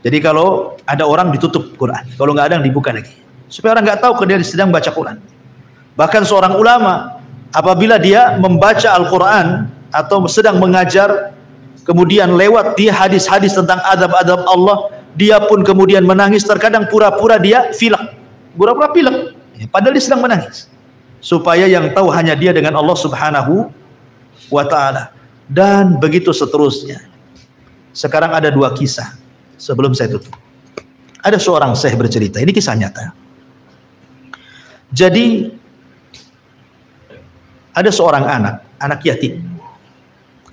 Jadi kalau ada orang ditutup Quran, kalau nggak ada yang dibuka lagi, supaya orang nggak tahu kalau dia sedang baca Quran. Bahkan seorang ulama apabila dia membaca Al-Quran atau sedang mengajar, kemudian lewat di hadis-hadis tentang adab-adab Allah, dia pun kemudian menangis. Terkadang pura-pura dia pilek, pura-pura pilek, padahal dia sedang menangis, supaya yang tahu hanya dia dengan Allah Subhanahu wa ta'ala. Dan begitu seterusnya. Sekarang ada 2 kisah sebelum saya tutup. Ada seorang syekh bercerita, ini kisah nyata. Jadi ada seorang anak yatim.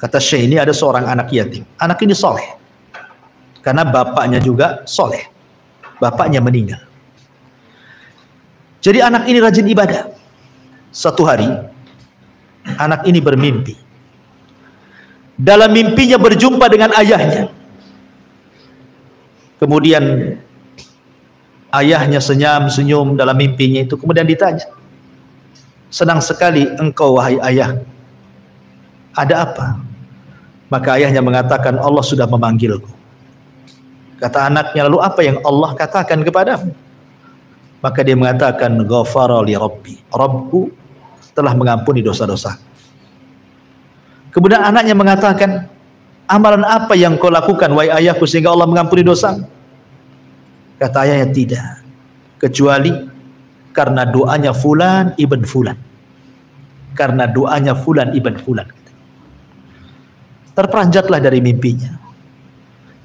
Kata syekh ini, ada seorang anak yatim. Anak ini soleh, karena bapaknya juga soleh. Bapaknya meninggal. Jadi anak ini rajin ibadah. Satu hari anak ini bermimpi. Dalam mimpinya berjumpa dengan ayahnya. Kemudian ayahnya senyum dalam mimpinya itu. Kemudian ditanya, senang sekali engkau wahai ayah, ada apa? Maka ayahnya mengatakan, Allah sudah memanggilku. Kata anaknya, lalu apa yang Allah katakan kepadamu? Maka dia mengatakan, ghafara li rabbi, Rabbku telah mengampuni dosa-dosa. Kemudian anaknya mengatakan, amalan apa yang kau lakukan wahai ayahku sehingga Allah mengampuni dosa? Kata ayahnya, tidak, kecuali karena doanya fulan ibn fulan. Karena doanya fulan ibn fulan. Terperanjatlah dari mimpinya.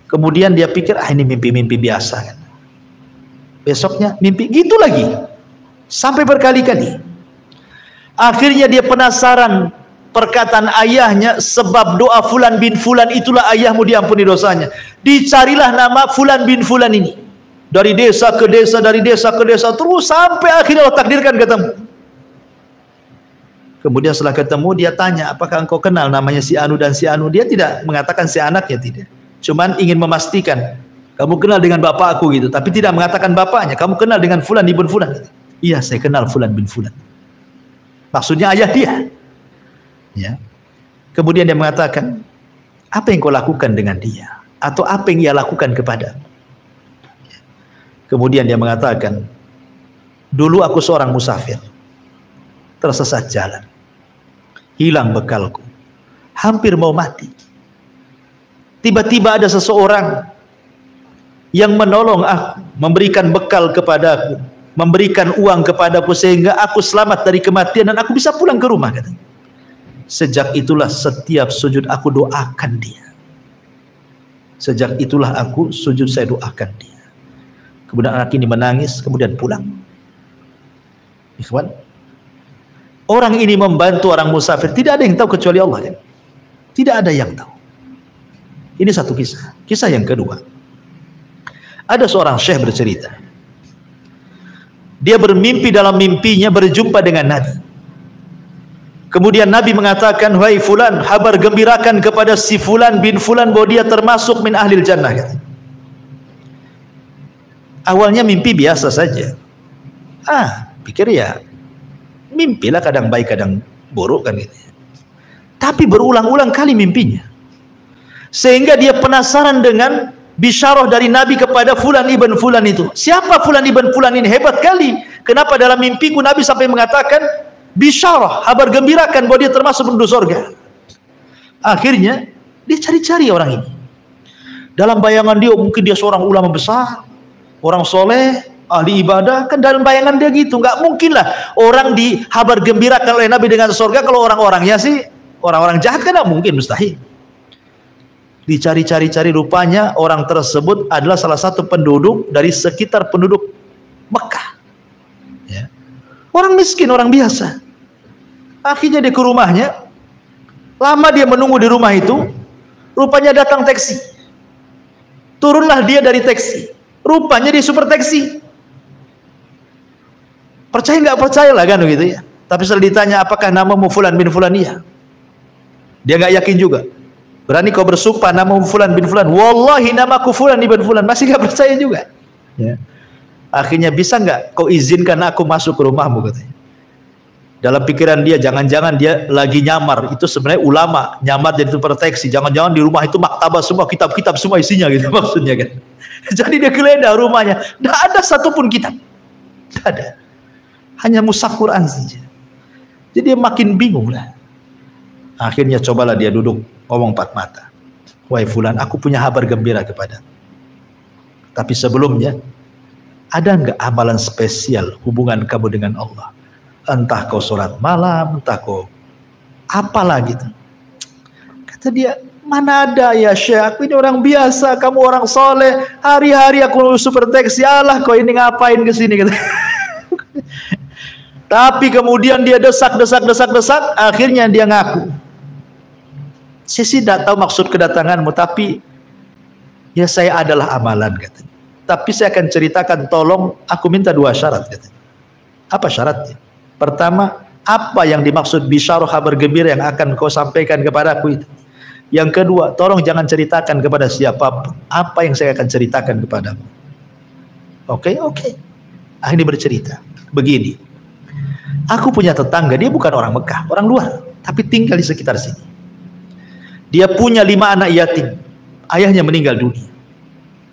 Kemudian dia pikir, ini mimpi-mimpi biasa kan. Besoknya mimpi gitu lagi, sampai berkali-kali. Akhirnya dia penasaran perkataan ayahnya, sebab doa fulan bin fulan itulah ayahmu diampuni dosanya. Dicarilah nama fulan bin fulan ini. dari desa ke desa, dari desa ke desa, terus sampai akhirnya Allah takdirkan ketemu. Kemudian setelah ketemu dia tanya, apakah engkau kenal namanya si Anu dan si Anu? Dia tidak mengatakan si anaknya, tidak. Cuman ingin memastikan, kamu kenal dengan bapak aku gitu, tapi tidak mengatakan bapaknya. Kamu kenal dengan Fulan ibn Fulan? Gitu. Iya, saya kenal Fulan bin Fulan. Maksudnya ayah dia. Ya. Kemudian dia mengatakan, apa yang kau lakukan dengan dia? Atau apa yang ia lakukan kepada? Kemudian dia mengatakan, dulu aku seorang musafir, tersesat jalan, hilang bekalku, hampir mau mati. Tiba-tiba ada seseorang yang menolong aku, memberikan bekal kepadaku, memberikan uang kepadaku sehingga aku selamat dari kematian dan aku bisa pulang ke rumah. Katanya. Sejak itulah setiap sujud aku doakan dia. Sejak itulah aku sujud saya doakan dia. Kemudian anak ini menangis, kemudian pulang. Ikhwan, orang ini membantu orang musafir, tidak ada yang tahu kecuali Allah, kan? Tidak ada yang tahu. Ini satu kisah. Kisah yang kedua, ada seorang syekh bercerita. Dia bermimpi, dalam mimpinya berjumpa dengan Nabi. Kemudian Nabi mengatakan, wahai Fulan, kabar gembirakan kepada si Fulan bin Fulan bahwa dia termasuk min ahlil jannah. Awalnya mimpi biasa saja. Pikir ya mimpilah, kadang baik kadang buruk kan gitu. Tapi berulang-ulang kali mimpinya, sehingga dia penasaran dengan bisyarah dari Nabi kepada Fulan ibn Fulan itu. Siapa Fulan ibn Fulan ini? Hebat kali. Kenapa dalam mimpiku Nabi sampai mengatakan bisyarah, kabar gembirakan bahwa dia termasuk penduduk surga. Akhirnya dia cari-cari orang ini. Dalam bayangan dia mungkin dia seorang ulama besar, orang soleh, ahli ibadah, kan dalam bayangan dia gitu. Nggak mungkin lah orang dihabar gembirakan oleh Nabi dengan surga kalau orang-orangnya sih orang-orang jahat, kan nggak mungkin, mustahil. Dicari-cari-cari, rupanya orang tersebut adalah salah satu penduduk dari sekitar penduduk Mekah. Ya. Orang miskin, orang biasa. Akhirnya dia ke rumahnya, lama dia menunggu di rumah itu, rupanya datang taksi. Turunlah dia dari taksi, rupanya dia super taksi. Percaya nggak percaya lah kan gitu ya. Tapi setelah ditanya apakah namamu Fulan bin Fulan, iya. Dia nggak yakin juga. Berani kau bersumpah namamu Fulan bin Fulan? Wallahi namaku Fulan bin Fulan. Masih nggak percaya juga. Ya. Akhirnya, bisa nggak kau izinkan aku masuk ke rumahmu, katanya. Dalam pikiran dia, jangan-jangan dia lagi nyamar. Itu sebenarnya ulama nyamar jadi super taksi. Jangan-jangan di rumah itu maktabah semua, kitab-kitab semua isinya gitu maksudnya kan. Jadi dia geledah rumahnya, tidak ada satupun kitab, tidak ada, hanya mushaf Quran saja. Jadi dia makin bingung lah. Akhirnya cobalah dia duduk, ngomong empat mata. Wahai Fulan, aku punya kabar gembira kepada. Tapi sebelumnya, ada nggak amalan spesial hubungan kamu dengan Allah? Entah kau sholat malam, entah kau apalah gitu. Kata dia, mana ada ya Syekh, aku ini orang biasa, kamu orang soleh, hari-hari aku super taksi, Allah kau ini ngapain kesini gitu. Tapi kemudian dia desak, akhirnya dia ngaku, saya sih tidak tahu maksud kedatanganmu, tapi ya saya adalah amalan, katanya. Tapi saya akan ceritakan, tolong aku minta dua syarat, katanya. Apa syaratnya? Pertama, apa yang dimaksud bisyarah, kabar gembira yang akan kau sampaikan kepadaku itu? Yang kedua, tolong jangan ceritakan kepada siapapun apa yang saya akan ceritakan kepadamu. Oke. Akhirnya bercerita begini, aku punya tetangga, dia bukan orang Mekah, orang luar, tapi tinggal di sekitar sini. Dia punya 5 anak yatim, ayahnya meninggal dunia.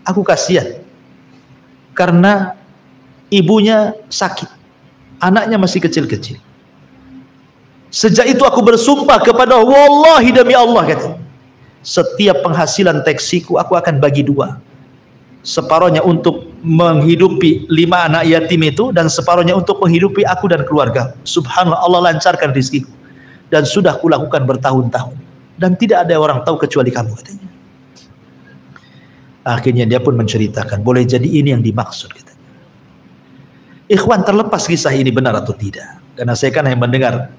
Aku kasihan karena ibunya sakit, anaknya masih kecil-kecil. Sejak itu aku bersumpah kepada, wallahi demi Allah, kata, setiap penghasilan taksiku aku akan bagi 2. Separuhnya untuk menghidupi 5 anak yatim itu, dan separuhnya untuk menghidupi aku dan keluarga. Subhanallah, Allah lancarkan rezekiku, dan sudah kulakukan bertahun-tahun, dan tidak ada orang tahu kecuali kamu, katanya. Akhirnya dia pun menceritakan, boleh jadi ini yang dimaksud, katanya. Ikhwan, terlepas kisah ini benar atau tidak, karena saya kan hanya mendengar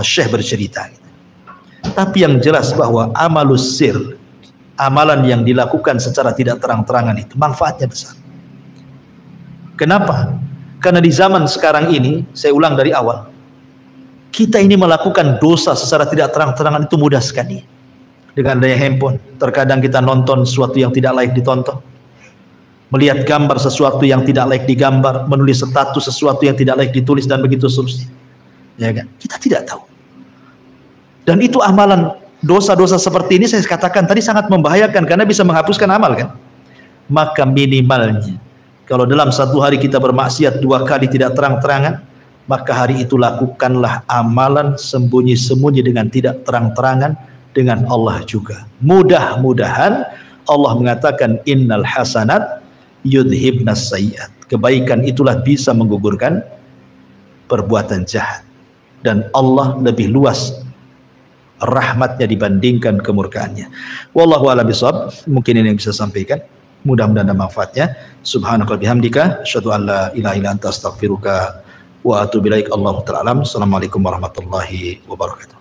Syekh bercerita, tapi yang jelas bahwa amalus sir, amalan yang dilakukan secara tidak terang-terangan itu manfaatnya besar. Kenapa? Karena di zaman sekarang ini, saya ulang dari awal, kita ini melakukan dosa secara tidak terang-terangan itu mudah sekali. Dengan adanya handphone, terkadang kita nonton sesuatu yang tidak layak ditonton, melihat gambar sesuatu yang tidak layak digambar, menulis status sesuatu yang tidak layak ditulis, dan begitu seterusnya. Ya kan? Kita tidak tahu. Dan itu amalan dosa-dosa seperti ini saya katakan tadi sangat membahayakan karena bisa menghapuskan amal kan. Maka minimalnya kalau dalam satu hari kita bermaksiat 2 kali tidak terang-terangan, maka hari itu lakukanlah amalan sembunyi-sembunyi dengan tidak terang-terangan dengan Allah juga. Mudah-mudahan Allah mengatakan innal hasanat yudhibnas sayyiat. Kebaikan itulah bisa menggugurkan perbuatan jahat. Dan Allah lebih luas rahmatnya dibandingkan kemurkaannya. Wallahu a'lam bishawab. Mungkin ini yang bisa sampaikan. Mudah-mudahan ada manfaatnya. Subhanaka bihamdika asyhadu an la ilaha illa anta astaghfiruka wa atubu ilaik. Allahu ta'ala alam. Assalamualaikum warahmatullahi wabarakatuh.